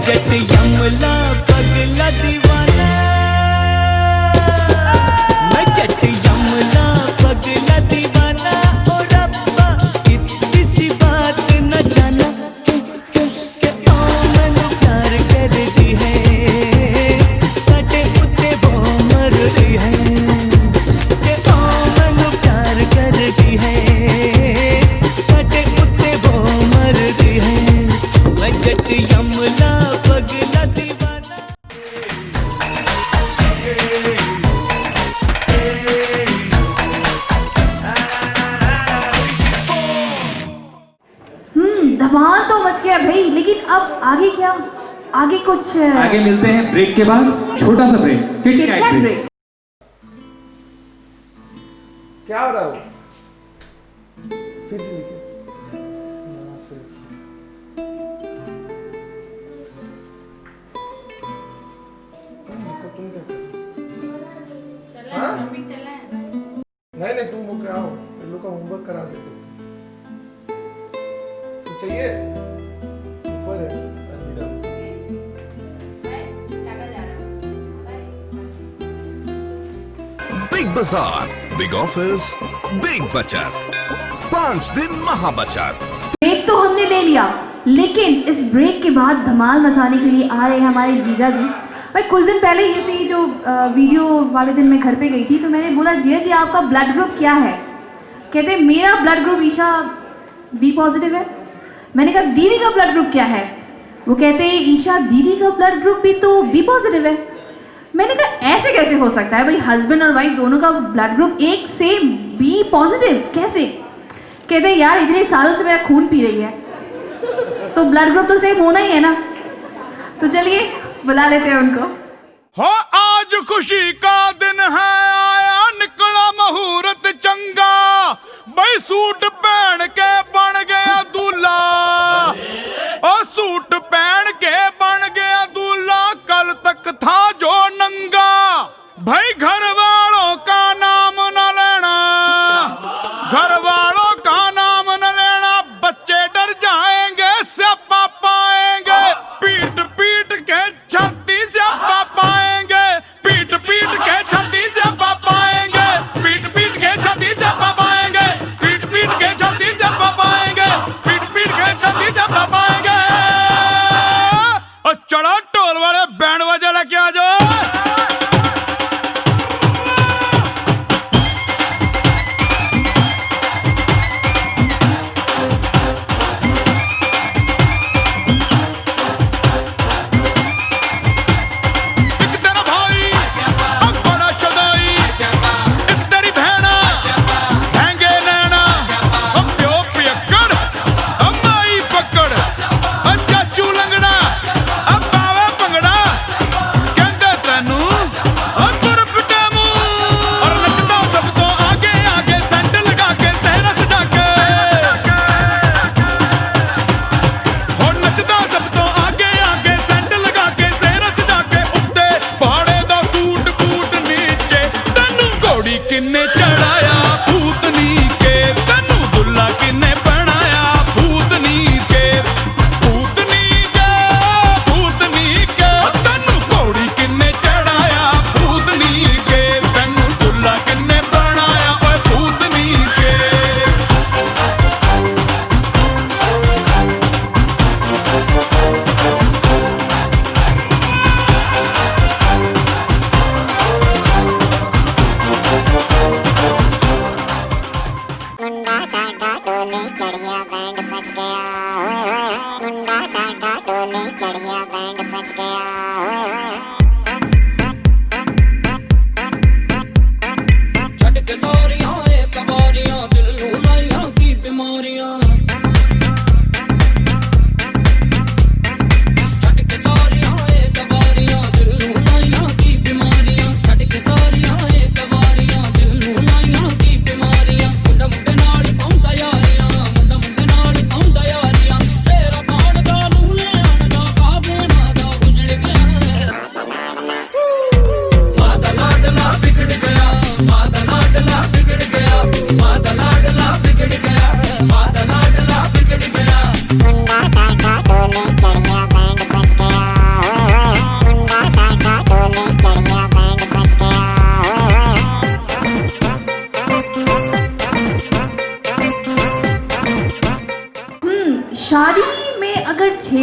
जट यमला पगला दीवाना, मैं जट यमला पगला दीवाना। ओ रब्बा इतनी सी बात न जाना के ओ मैनू प्यार कर दी है, साडे उत्ते वो मर रही है के ओ मैनू प्यार कर दी है, साडे उत्ते वो मर रही है। मैं जट यमला पगला दीवाना। धमाल तो मच गया भाई, लेकिन अब आगे क्या? आगे कुछ आगे मिलते हैं ब्रेक के बाद, छोटा सा ब्रेक, किटकैट ब्रेक। क्या हो रहा है? फिर से लिखिए। नहीं नहीं, तुम लोग क्या हो, इन लोग का होमवर्क करा देते चाहिए। ऊपर है अलमीरा। बिग बाजार, बिग ऑफर्स, बिग बचत, 5 दिन महा बचत। ब्रेक तो हमने ले लिया, लेकिन इस ब्रेक के बाद धमाल मचाने के लिए आ रहे हैं हमारे जीजा जी। भाई कुछ दिन पहले ये से जो वीडियो वाले दिन मैं घर पे गई थी, तो मैंने बोला जीजा जी आपका ब्लड ग्रुप क्या है? कहते मेरा blood group is a B positive है। मैंने कहा दीदी का ब्लड ग्रुप क्या है? वो कहते हैं ईशा दीदी का ब्लड ग्रुप भी तो बी पॉजिटिव है। मैंने कहा ऐसे कैसे हो सकता है भाई, हस्बैंड और वाइफ दोनों का ब्लड ग्रुप एक से बी पॉजिटिव कैसे? कहते यार इतने सालों से मेरा खून पी रही है तो ब्लड ग्रुप तो सेम होना ही है ना। तो चलिए बुला लेते हैं उनको। हो आज खुशी का दिन है, आया निकला मुहूर्त चंगा, भाई सूट पहन के बन गया दूल्हा, और सूट पहन के बन गया दूल्हा, कल तक था जो नंगा। भाई घर वालों का नाम न लेना, घर वालों का नाम न लेना, बच्चे डर जाएंगे स्यापा पाएंगे, पीट पीट के छाती स्यापा पाएंगे, पीट पीट के छाती स्यापा पाएंगे, पीट पीट के छाती स्यापा पाएंगे, पीट पीट के छाती स्यापा पाएंगे, पीट पीट के छाती स्यापा पाएंगे। और चढ़ो ढोल वाले बैंड बाजा लेके आ जाओ। किन्ने चढ़ाया भूतनी के, तनु दुल्ला किन्ने बनाया भूतनी के, भूतनी के, भूतनी के, तनु घोड़ी किन्ने चढ़ाया भूतनी के, तनु दुल्ला किन्ने बनाया ओए भूतनी के।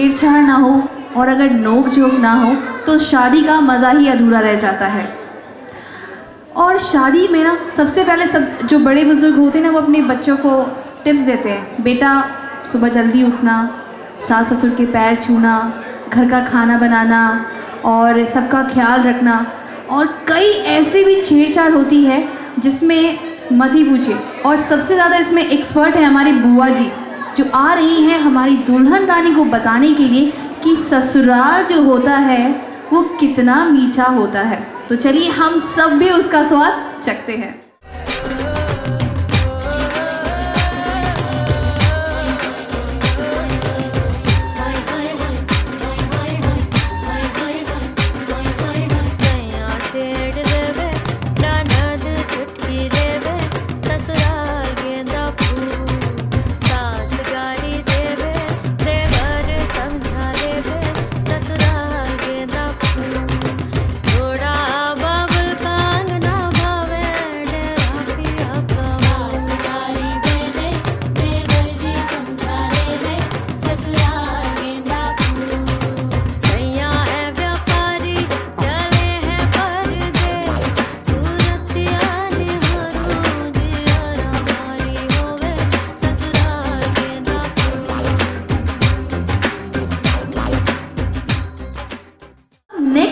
छेड़छाड़ ना हो और अगर नोक झोंक ना हो तो शादी का मज़ा ही अधूरा रह जाता है। और शादी में ना सबसे पहले सब जो बड़े बुजुर्ग होते हैं ना वो अपने बच्चों को टिप्स देते हैं, बेटा सुबह जल्दी उठना, सास ससुर के पैर छूना, घर का खाना बनाना और सबका ख्याल रखना। और कई ऐसे भी छेड़छाड़ होती है जिसमें मत ही पूछिए। और सबसे ज़्यादा इसमें एक्सपर्ट है हमारी बुआ जी, जो आ रही हैं हमारी दुल्हन रानी को बताने के लिए कि ससुराल जो होता है वो कितना मीठा होता है। तो चलिए हम सब भी उसका स्वाद चखते हैं।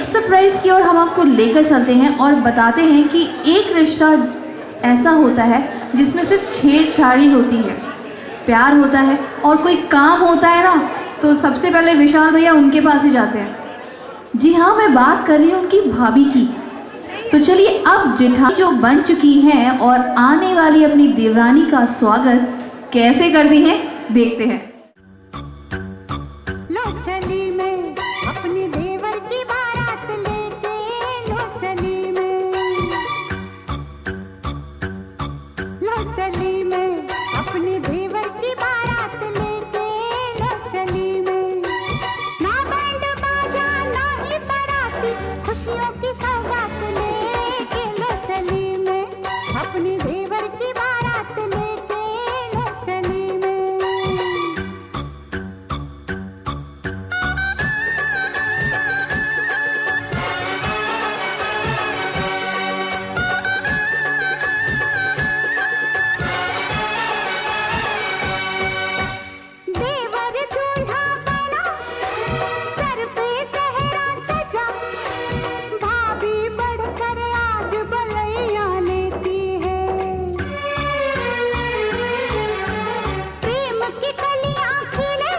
सरप्राइज की ओर हम आपको लेकर चलते हैं और बताते हैं कि एक रिश्ता ऐसा होता है जिसमें सिर्फ छेड़छाड़ी होती है, प्यार होता है और कोई काम होता है ना तो सबसे पहले विशाल भैया उनके पास ही जाते हैं। जी हाँ, मैं बात कर रही हूँ उनकी भाभी की। तो चलिए अब जेठानी जो बन चुकी हैं और आने वाली अपनी देवरानी का स्वागत कैसे करती हैं देखते हैं। लो चली मैं अपनी देवर की बारात लेके, लो चली मैं अपनी देवर की बारात लेके, लो चली मैं। ना बैंड बाजा ना ही बाराती, खुशियों की सौगात लेके, लो चली मैं अपनी देवर की बारात लेके, लो चली मैं। देवर दूल्हा बना, सर पे सहरा सजा, भाभी बढ़कर आज बलैया लेती है। प्रेम की कलियां खिले,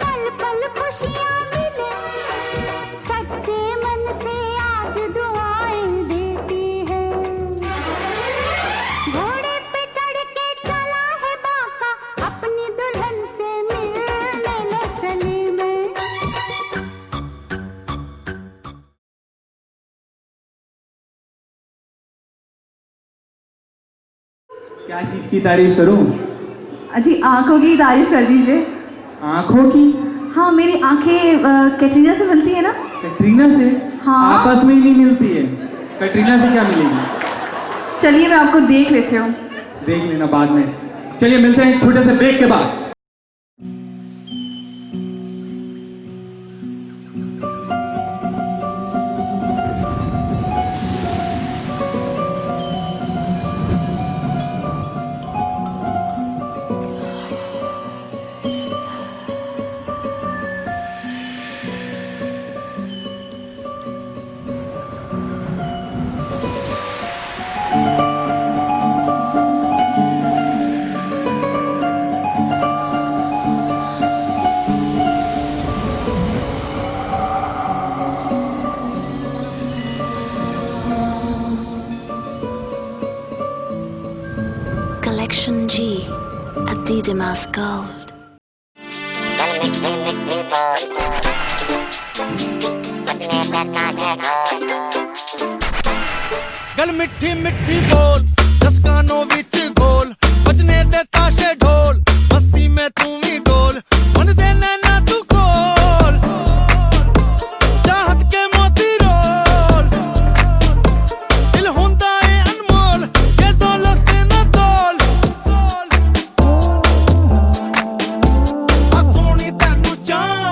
पल पल खुशियां मिले, सच्चे मन से आज दुआएं देती है। घोड़े पे चढ़ के चला है बाका, अपनी दुल्हन से मिलने लो चली मैं। क्या चीज़ की तारीफ करूं? जी आंखों की तारीफ कर दीजिए। आंखों की? हाँ, मेरी आंखें कैटरीना से मिलती है ना। कैटरीना से? हाँ। आपस में ही नहीं मिलती है, कैटरीना से क्या मिलेगी? चलिए मैं आपको देख लेती हूँ। देख लेना बाद में। चलिए मिलते हैं एक छोटे से ब्रेक के बाद। Collection G at Didymus Gold. गल मिठी मिठी बोल, दस कानों विच गोल, बजने दे ताशे ढोल, मस्ती में तू भी डोल, मन दे नैना तू खोल, चाहत के मोती रोल, दिल हुंदा है अनमोल, ये दौलत से न तोल, आ सोनी तैनू जान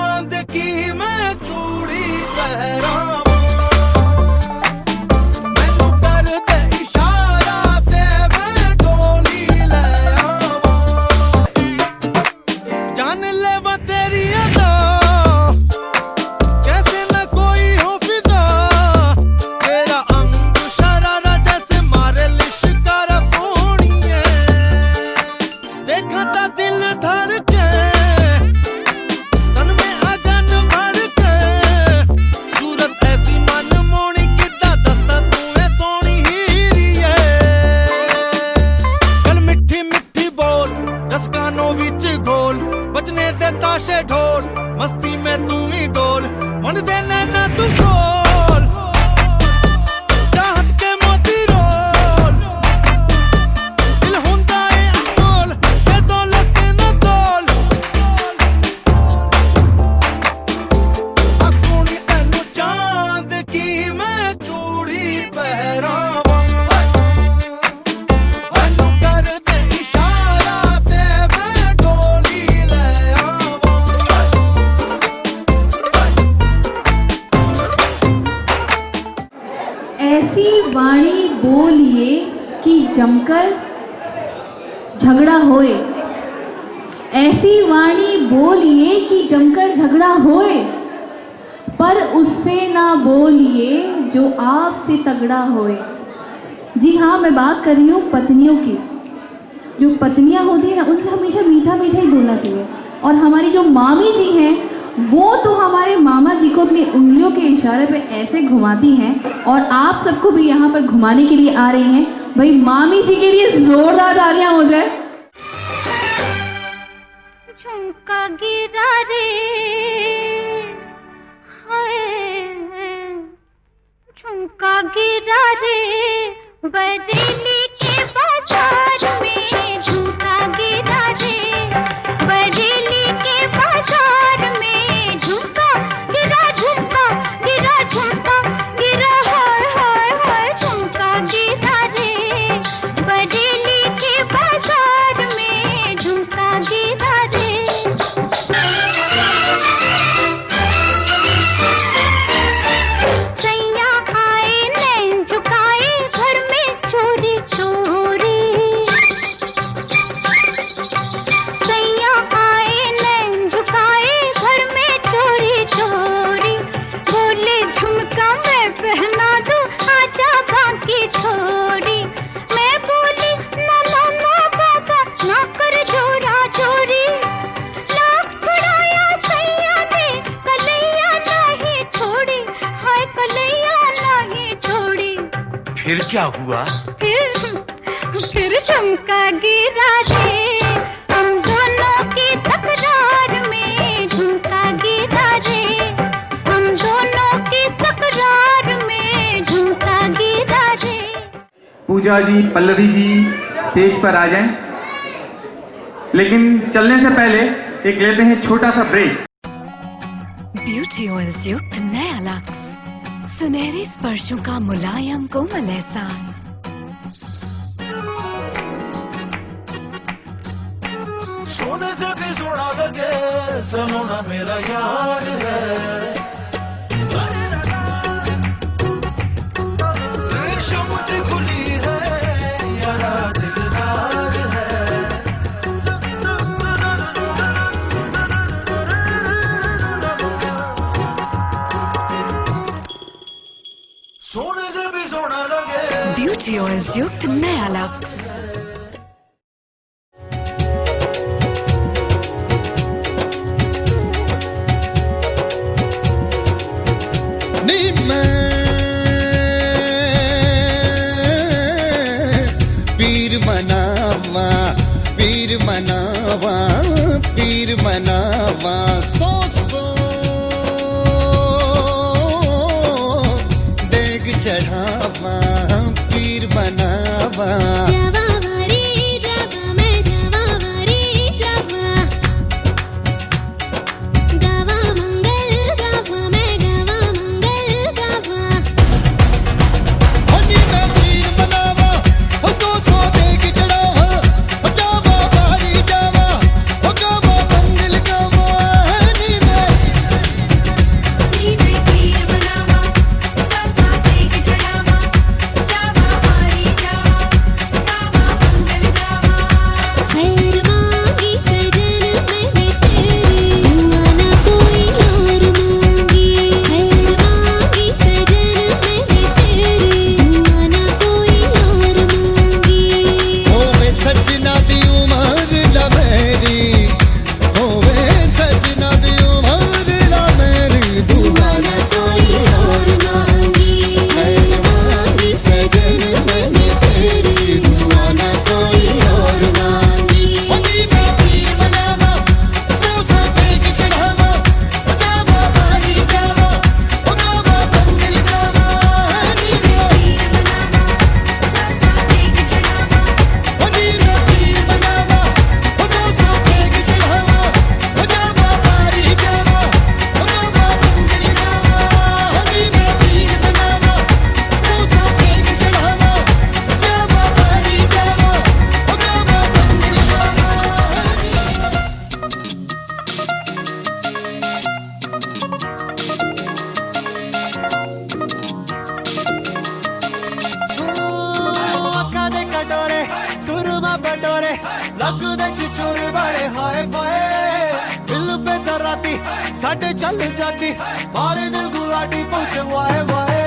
बोलिए कि जमकर झगड़ा होए, ऐसी वाणी बोलिए कि जमकर झगड़ा होए, पर उससे ना बोलिए जो आपसे तगड़ा होए। जी हाँ, मैं बात कर रही हूँ पत्नियों की। जो पत्नियाँ होती हैं ना, उनसे हमेशा मीठा मीठा ही बोलना चाहिए। और हमारी जो मामी जी हैं, वो तो हमारे मामा जी को अपनी उंगलियों के इशारे पे ऐसे घुमाती हैं, और आप सबको भी यहाँ पर घुमाने के लिए आ रही हैं। भाई मामी जी के लिए जोरदार तालियां हो जाए। झुमका गिरा रे, हाय झुमका गिरा रे, बरेली के बाजार में झुमका गिरा रे, बरेली के बाजार में झुमका गिरा, झुमका गिरा, झुमका गिरा, हाय हाय हाय झुमका गिरा रे, बरेली के बाजार में झुमका गिरा रे। सैया आए नैन झुकाए घर में चोरी चोरी, सैया आए नैन झुकाए घर में चोरी चोरी, बोले झुमका मैं पहना दूं आजा बाकी छोरी, मैं बोली ना ना ना बाबा ना कर जोरा जोरी, लाख छुड़ाया सैया ने कलैया नहीं छोड़ी, हाय कलैया नहीं छोड़ी। फिर क्या हुआ? फिर झुमका गिरा रे, हम दोनों की तकरार में झुमका गिरा रे, हम दोनों की तकरार में झुमका गिरा रे। पूजा जी, पल्लवी जी स्टेज पर आ जाएं। लेकिन चलने से पहले एक लेते हैं छोटा सा ब्रेक। ब्यूटी ऑयल्स युक्त नया लक्स, सुनहरे स्पर्शों का मुलायम कोमल एहसास। सोने से भी सोना लगे, सलोना मेरा यार है, रेशम से खुली है यारा दिलदार है। सोने से भी सोना लगे। ब्यूटी ऑयल्स युक्त नया लक्स। पीर मनावा, पीर मनावा, सो सो देग चढ़ावा, पीर मनावा। साडे चल जाती मारे दिल गुलाटी पूछे वाए वाए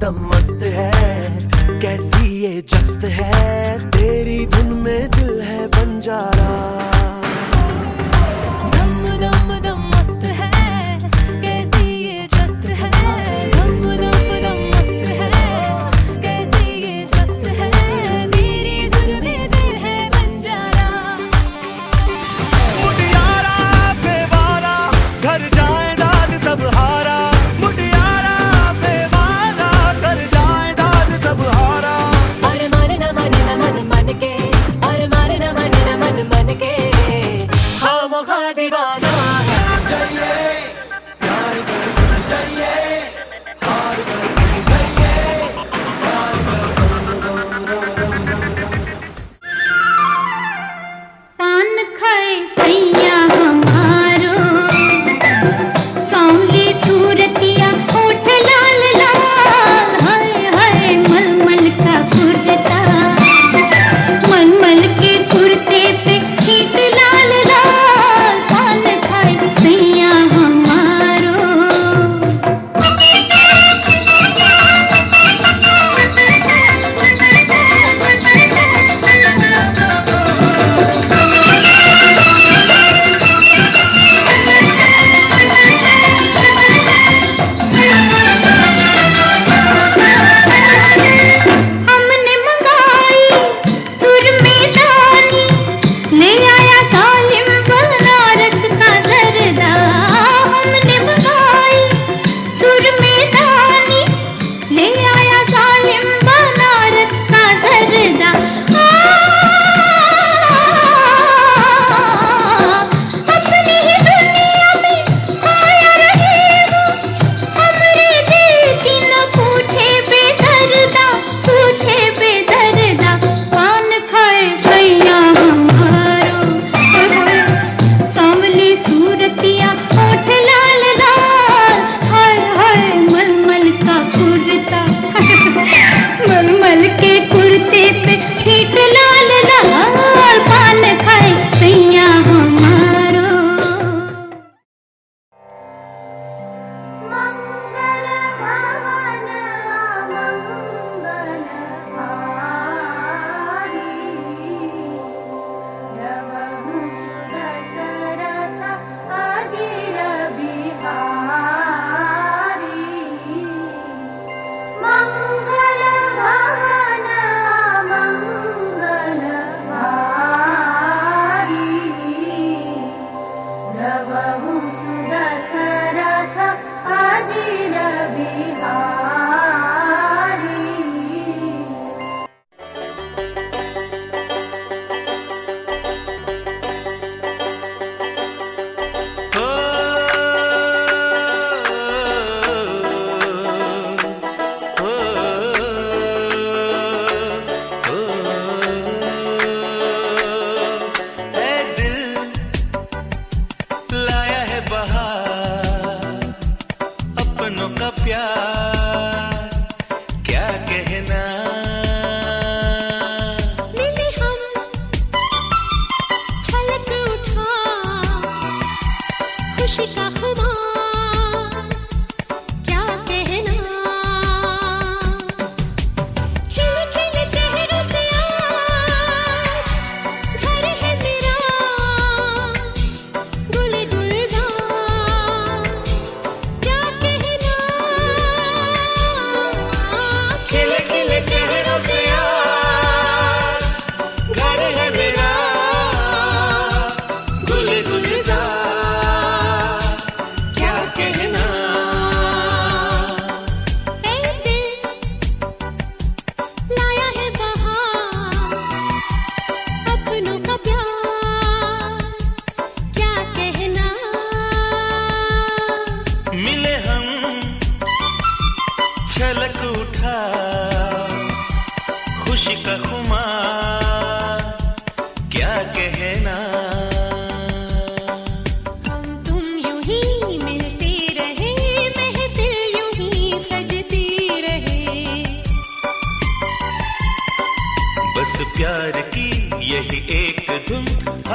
दम मस्त है, कैसी ये जस्त है, तेरी धुन में दिल है बंजारा।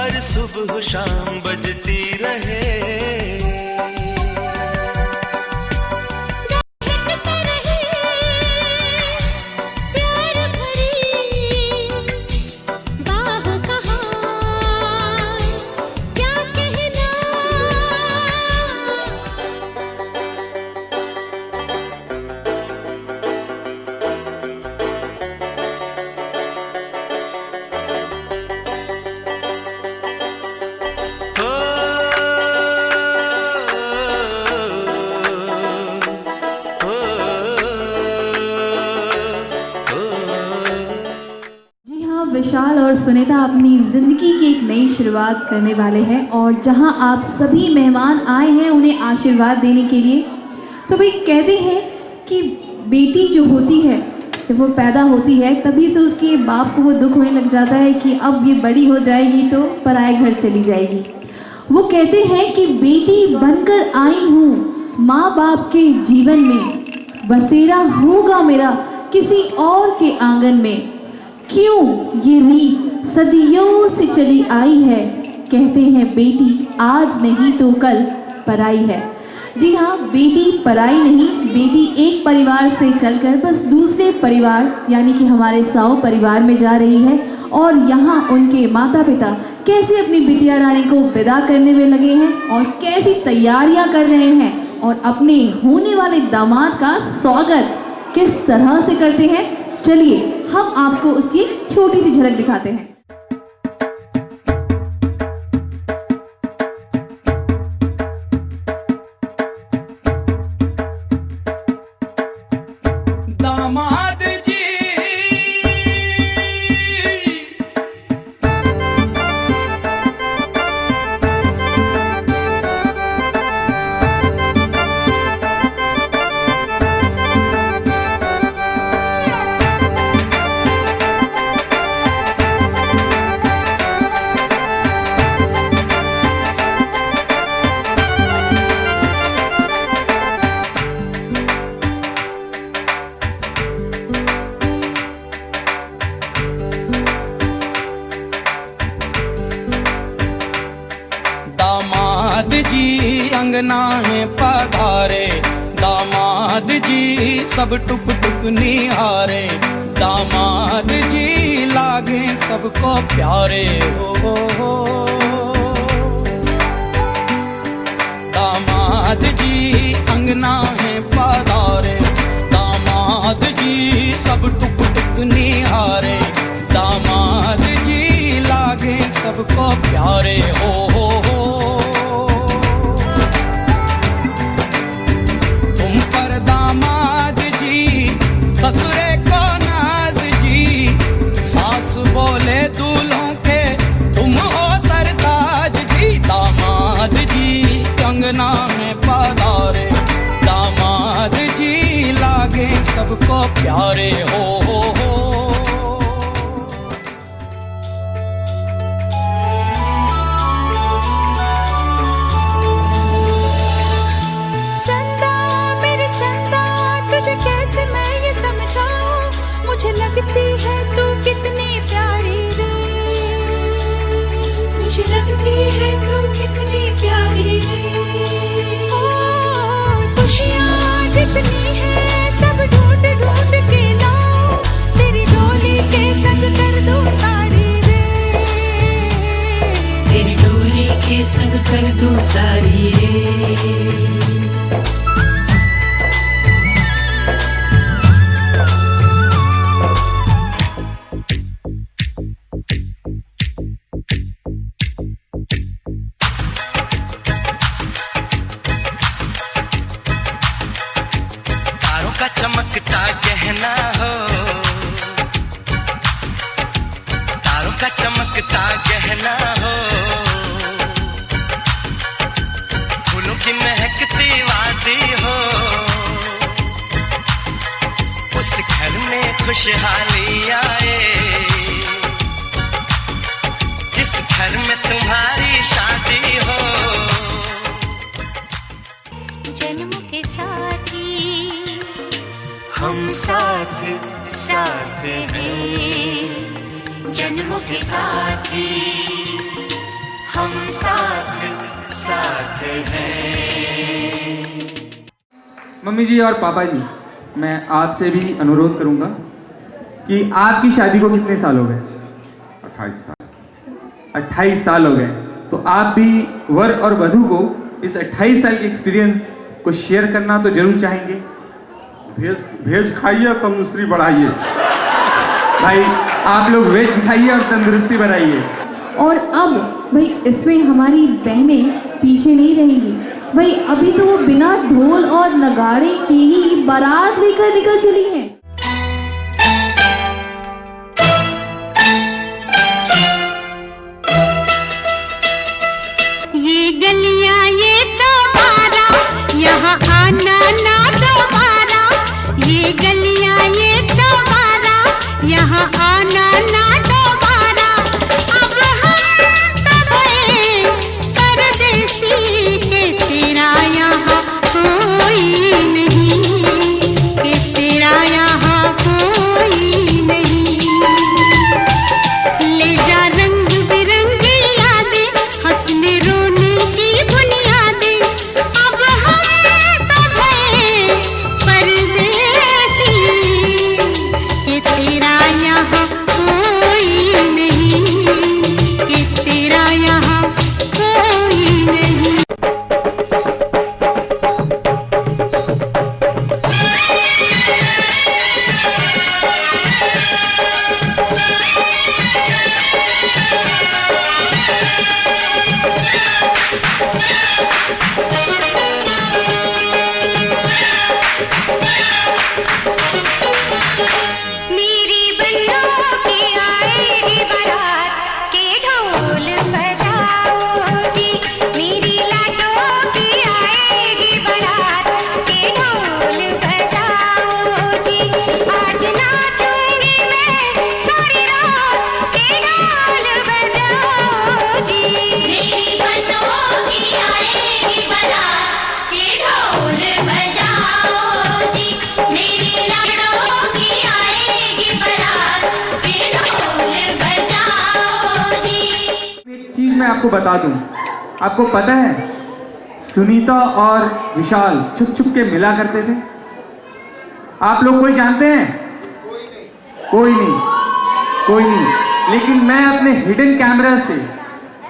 हर सुबह शाम बजती रहे। विशाल और सुनीता अपनी ज़िंदगी की एक नई शुरुआत करने वाले हैं और जहां आप सभी मेहमान आए हैं उन्हें आशीर्वाद देने के लिए। तो भाई कहते हैं कि बेटी जो होती है जब वो पैदा होती है तभी से उसके बाप को वो दुख होने लग जाता है कि अब ये बड़ी हो जाएगी तो पराए घर चली जाएगी। वो कहते हैं कि बेटी बनकर आई हूँ माँ बाप के जीवन में, बसेरा होगा मेरा किसी और के आंगन में। क्यों ये रीत सदियों से चली आई है, कहते हैं बेटी आज नहीं तो कल पराई है। जी हाँ, बेटी पराई नहीं, बेटी एक परिवार से चलकर बस दूसरे परिवार यानी कि हमारे साव परिवार में जा रही है और यहाँ उनके माता पिता कैसे अपनी बिटिया रानी को विदा करने में लगे हैं और कैसी तैयारियाँ कर रहे हैं और अपने होने वाले दामाद का स्वागत किस तरह से करते हैं, चलिए हम आपको उसकी छोटी सी झलक दिखाते हैं। दामाद जी अंगना में पधारे, दामाद जी सब टुक टुक निहारे, दामाद जी लागे सबको प्यारे हो। दामाद जी अंगना में पधारे, दामाद जी सब टुक टुक निहारे, दामाद जी लागे सबको प्यारे हो। दामाद जी ससुरे को नाज जी, सास बोले दूल्हों के तुम हो सरताज जी। दामाद जी कंगना में पधारे, दामाद जी लागे सबको प्यारे हो। मुझे लगती है तू कितनी प्यारी रे, मुझे लगती है तू कितनी प्यारी रे। खुशियाँ जितनी है सब ढूंढ ढूंढ के लाऊं, तेरी डोली के संग कर दूं सारी रे, तेरी डोली के संग कर दूं सारी रे। चमकता गहना हो, तारों का चमकता गहना हो, फूलों की महकती वादी हो, उस घर में खुशहाली आए जिस घर में तुम्हारी शादी हो। जन्म के साथी हम साथ साथ हैं, जन्मों के साथी साथ साथ हैं। मम्मी जी और पापा जी, मैं आपसे भी अनुरोध करूंगा कि आपकी शादी को कितने साल हो गए? 28 साल। 28 साल हो गए, तो आप भी वर और वधू को इस 28 साल के एक्सपीरियंस को शेयर करना तो जरूर चाहेंगे। वेज खाइए, तंदुरुस्ती बढ़ाइए। भाई आप लोग वेज खाइए और तंदुरुस्ती बढ़ाइए। और अब भाई इसमें हमारी बहनें पीछे नहीं रहेंगी। भाई अभी तो वो बिना ढोल और नगाड़े के ही बारात लेकर निकल चली हैं। ये गलियां ये चौबारा, यहाँ आना ना दोबारा। ये गलियां ये चौबारा, यहाँ आना ना दोबारा। अब हम तब परदेसी के तेरा यहाँ कोई नहीं, के तेरा यहाँ कोई नहीं। ले जा रंग बिरंगी यादें, हंसने रोने की बुनियादें। अब हम तब परदेसी के तेरा यहाँ कोई नहीं, के तेरा यहाँ कोई नहीं। मेरी बन्नों की आएगी बारात, के ढोल बजाओ जी। मेरी लाडों की आएगी बारात, के ढोल बजाओ जी। आज नाचूंगी मैं सारी रात, के ढोल बजाओ जी। मेरी बन्नों की आएगी बारात, के ढोल बजाओ जी। मेरी लाडों की आएगी बारात, के ढोल बजाओ जी। एक चीज मैं आपको बता दूं, आपको पता है सुनीता और विशाल छुप छुप के मिला करते थे। आप लोग कोई जानते हैं? कोई नहीं, कोई नहीं। लेकिन मैं अपने हिडन कैमरा से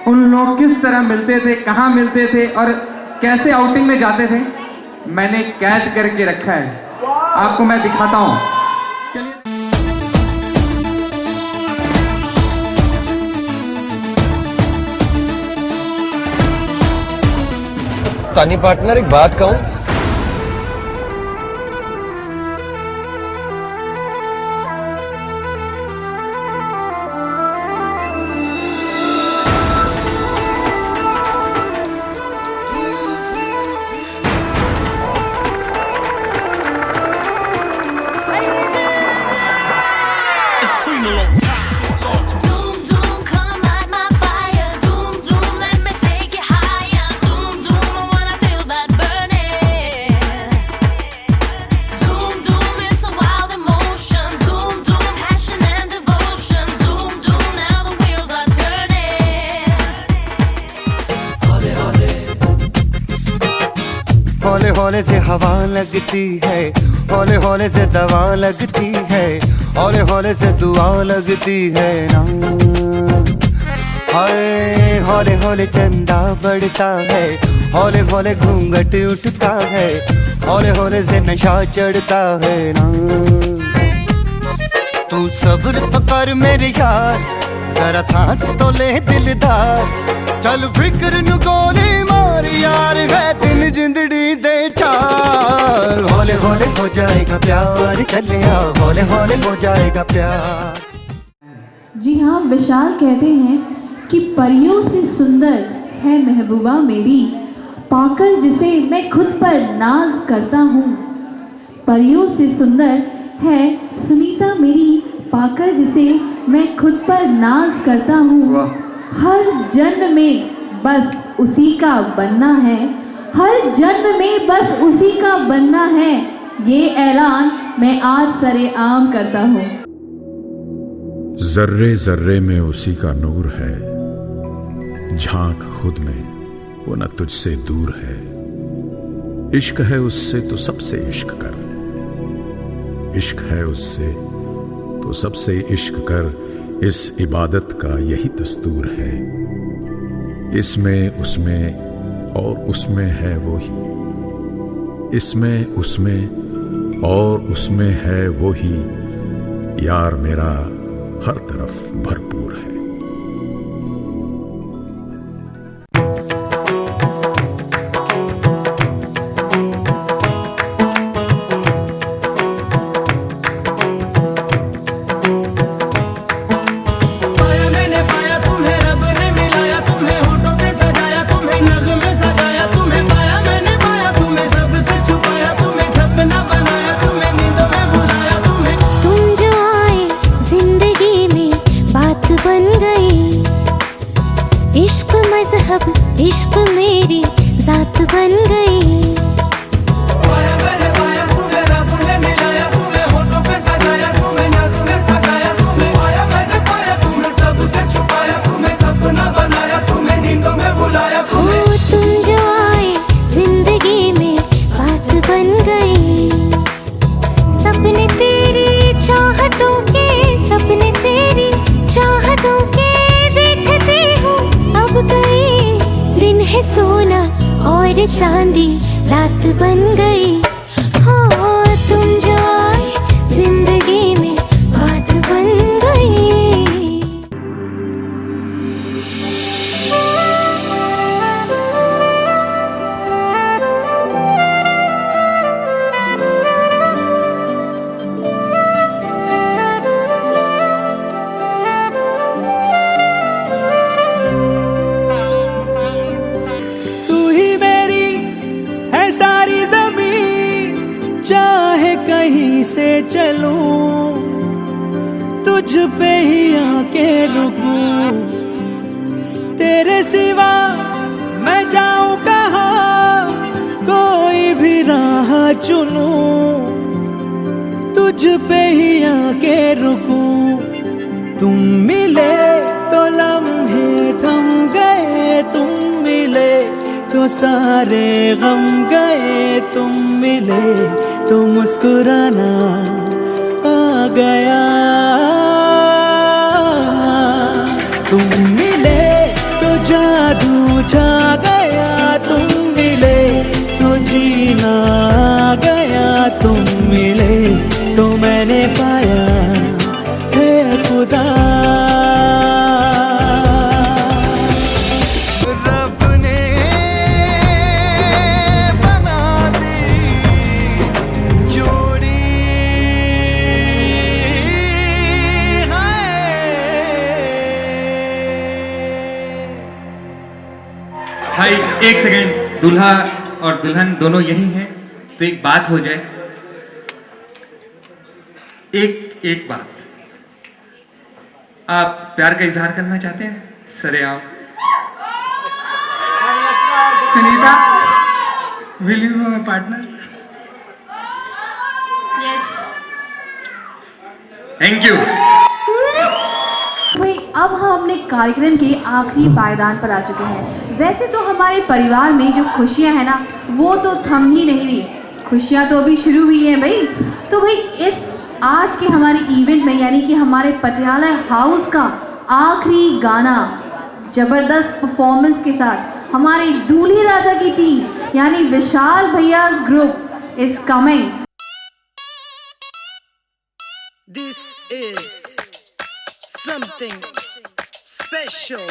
उन लोग किस तरह मिलते थे, कहाँ मिलते थे और कैसे आउटिंग में जाते थे, मैंने कैद करके रखा है। आपको मैं दिखाता हूँ। चलिए। तानी पार्टनर, एक बात कहूं? हौले हौले से हवा लगती है, हौले हौले से दवा लगती है, हौले हौले से दुआ लगती है ना। हाय हौले हौले चंदा बढ़ता है, हौले हौले घूंघट उठता है, हौले हौले से नशा चढ़ता है ना। तू सब्र तो कर मेरे यार, जरा सांस तो ले दिलदार। चल फिक्र नु गोली मार यार, है दिन जिंदड़ी दे चार। हौले हौले हो जाएगा प्यार, चलिया हौले हौले हो जाएगा प्यार। जी हाँ, विशाल कहते हैं कि परियों से सुंदर है महबूबा मेरी, पाकर जिसे मैं खुद पर नाज करता हूँ। परियों से सुंदर है सुनीता मेरी, पाकर जिसे मैं खुद पर नाज करता हूँ। हर जन्म में बस उसी का बनना है, हर जन्म में बस उसी का बनना है। ये ऐलान मैं आज सरेआम करता हूँ। जर्रे जर्रे में उसी का नूर है, झांक खुद में, वो न तुझसे दूर है। इश्क है उससे तो सबसे इश्क कर, इश्क है उससे तो सबसे इश्क कर, इस इबादत का यही दस्तूर है। इसमें उसमें और उसमें है वो ही, इसमें उसमें और उसमें है वो ही, यार मेरा हर तरफ भरपूर है। इश्क मेरी जात बन गई। तुम जो आए जिंदगी में बात बन गई। सपने तेरी चाहतों के, सपने तेरी चाहतों के देखती हूँ अब गई। दिन है सोना और चांदी रात बन गई। हो तुम जो आए जिंदगी में बात बन गई। से चलूं तुझ पे ही आके रुकूं, तेरे सिवा मैं जाऊं कहाँ, कोई भी राह चुनूं तुझ पे ही आके रुकूं। तुम मिले तो लम्हे थम गए, तुम मिले तो सारे गम गए, तुम मिले तो मुस्कुराना आ गया। तुम मिले तो जादू छा गया, तुम मिले तो जीना आ गया, तुम मिले तो मैंने पाया है खुदा। भाई एक सेकेंड, दूल्हा और दुल्हन दोनों यही हैं, तो एक बात हो जाए। एक बात, आप प्यार का इजहार करना चाहते हैं? सरे आओ। Sunita, will you be my partner? Yes. Thank you. भाई अब हम अपने कार्यक्रम के आखिरी पायदान पर आ चुके हैं। वैसे तो हमारे परिवार में जो खुशियां हैं ना, वो तो थम ही नहीं रही, खुशियां तो अभी शुरू हुई हैं भाई। तो भाई इस आज के हमारे इवेंट में, यानी कि हमारे पटियाला हाउस का आखिरी गाना जबरदस्त परफॉर्मेंस के साथ हमारे दूल्हे राजा की टीम यानी विशाल भैया group is coming. This is something special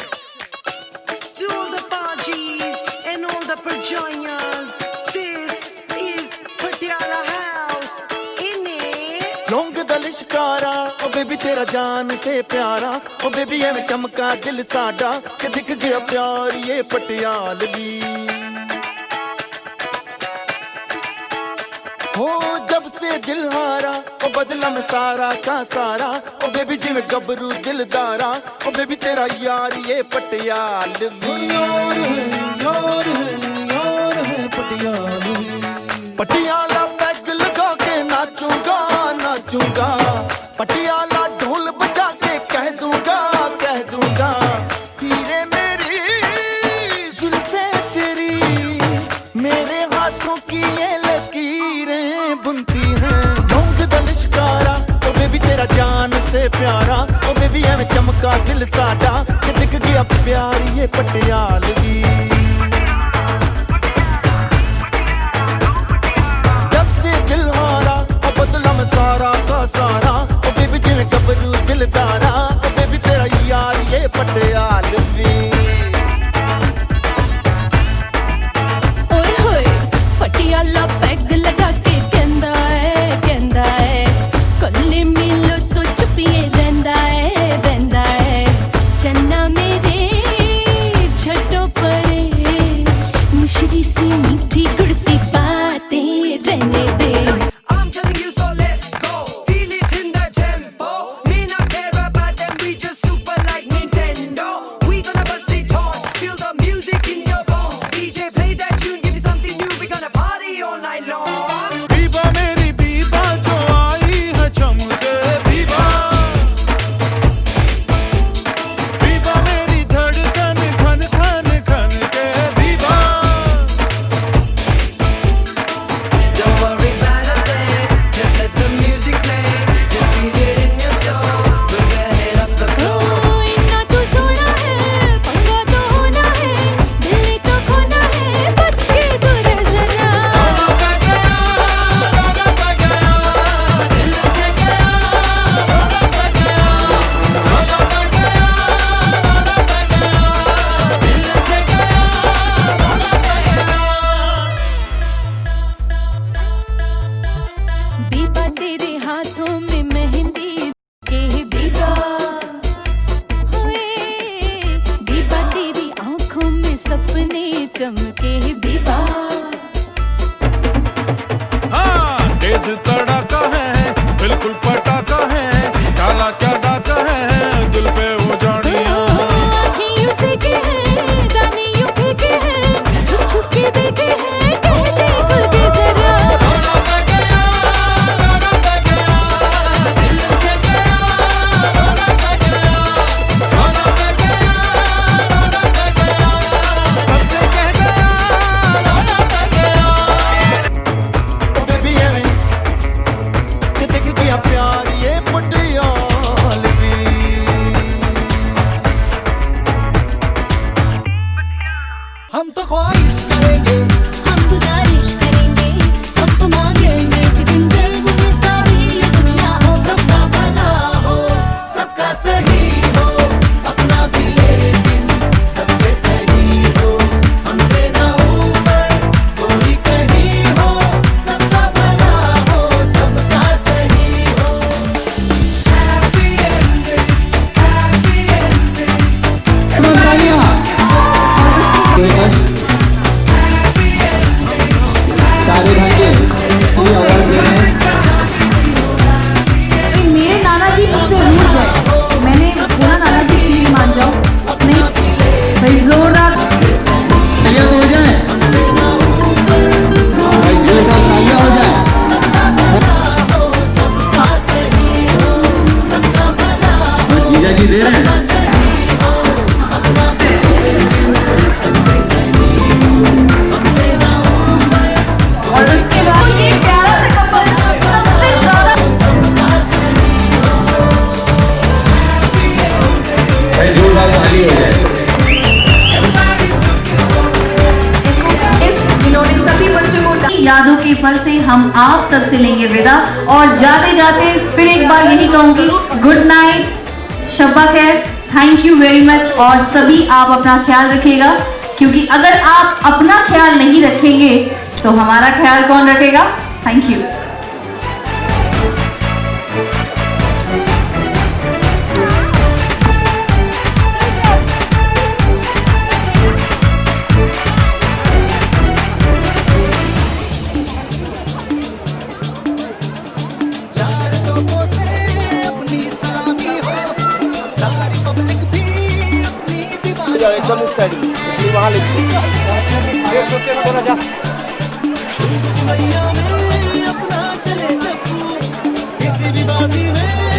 to all the parties and all the perjoiners. This is Patiala House in it. लौंग दा लिशकारा ओ बेबी तेरा जान से प्यारा, ओ बेबी एवें चमका दिल साडा कि दिख गया प्यार ये पटियालवी। हो जब से दिल हारा ओ बदला में सारा का सारा, ओ बेबी जिवें गबरू दिलदारा, ओ बेबी तेरा यार ये पटियालवी। यार है पटियालवी। पटियाला पैग लगा के नाचूंगा नाचूंगा, पटियाला ढोल बजा के कह दूंगा हीरे मेरी से प्यारा ओ बेबी एवें चमका दिल साडा कि दिख गया प्यार ये पटियालवी जब से दिल हारा ओ बदला मैं सारा का सारा ओ बेबी जिवें गबरू दिलदारा ओ बेबी तेरा यार ये पटियालवी ओए होए पटियाला पैग लगा के कहंदा है कल्ले मिलो तो चुपिए रहंदा है चन्ना मेरे छटो परे मिश्री सी मीठी गुड़ सी बातें रहने दे I'm telling you, so let's go. Feel it in the tempo. Me not care about them, we just super like Nintendo. We gonna bust it on, feel the music in your bones. DJ play that tune, give me something new. We gonna party all night long. Biba मेरी बीबा जो आई है चम से बीबा बीबा मेरी धड़कन खन खन खन के Biba Don't worry about a thing, just let the music play. Just feel it in your soul. Put your head up the floor. इतना तो सोना है पंगा तो होना है दिल तो खोना है बच के दूर जरा बीबा तेरे हाथों में मेहंदी के बीबा होए बीबा तेरी आंखों में सपने चमके बीबा हाँ तेज तड़ाका है बिल्कुल पटाखा है डाला क्या डाका है दिल पे वो जानिया आँखें यूं सेके हैं दाने यूं फेंके हैं छुप छुप के देखे हैं कहते खुल के जरा ओ बेबी एवें कि दिख गया प्यार ये पटियालवी हम तो ख्वाहिश करेंगे हम गुजारिश करेंगे हम तो मांगेंगे कि दिन जल्द में सारी ये दुनिया हो सबका भला हो सबका सही हो अपना भी लेकिन सबसे सही हो हमसे ना ऊपर कोई कहीं हो सबका भला हो सबका सही हो हैप्पी एंडिंग सारे भाई अवार्ड दे रहे हैं। मेरे नाना जी मुझसे रूठ गए मैंने बोला नाना जी प्लीज मान जाओ नहीं भाई जोरदार तालियां हो जाए भाई जोरदार तालियां हो जाए और जीजा जी दे रहे हैं और उसके बाद ये प्यारा सा कपल सबसे ज्यादा भाई जोरदार ताली हो जाए इस जिन्होंने सभी बच्चों को यादों के पल से हम आप सबसे लेंगे विदा और जाते जाते फिर एक बार यही कहूंगी गुड नाइट शब्बा खैर थैंक यू वेरी मच और सभी आप अपना ख्याल रखिएगा क्योंकि अगर आप अपना ख्याल नहीं रखेंगे तो हमारा ख्याल कौन रखेगा थैंक यू चार लोगों से अपनी सलामी हो सारी पब्लिक भी अपनी दीवानी एकदम उस साइड वहां लेके अपना चले टप्पू किसी भी बाजी में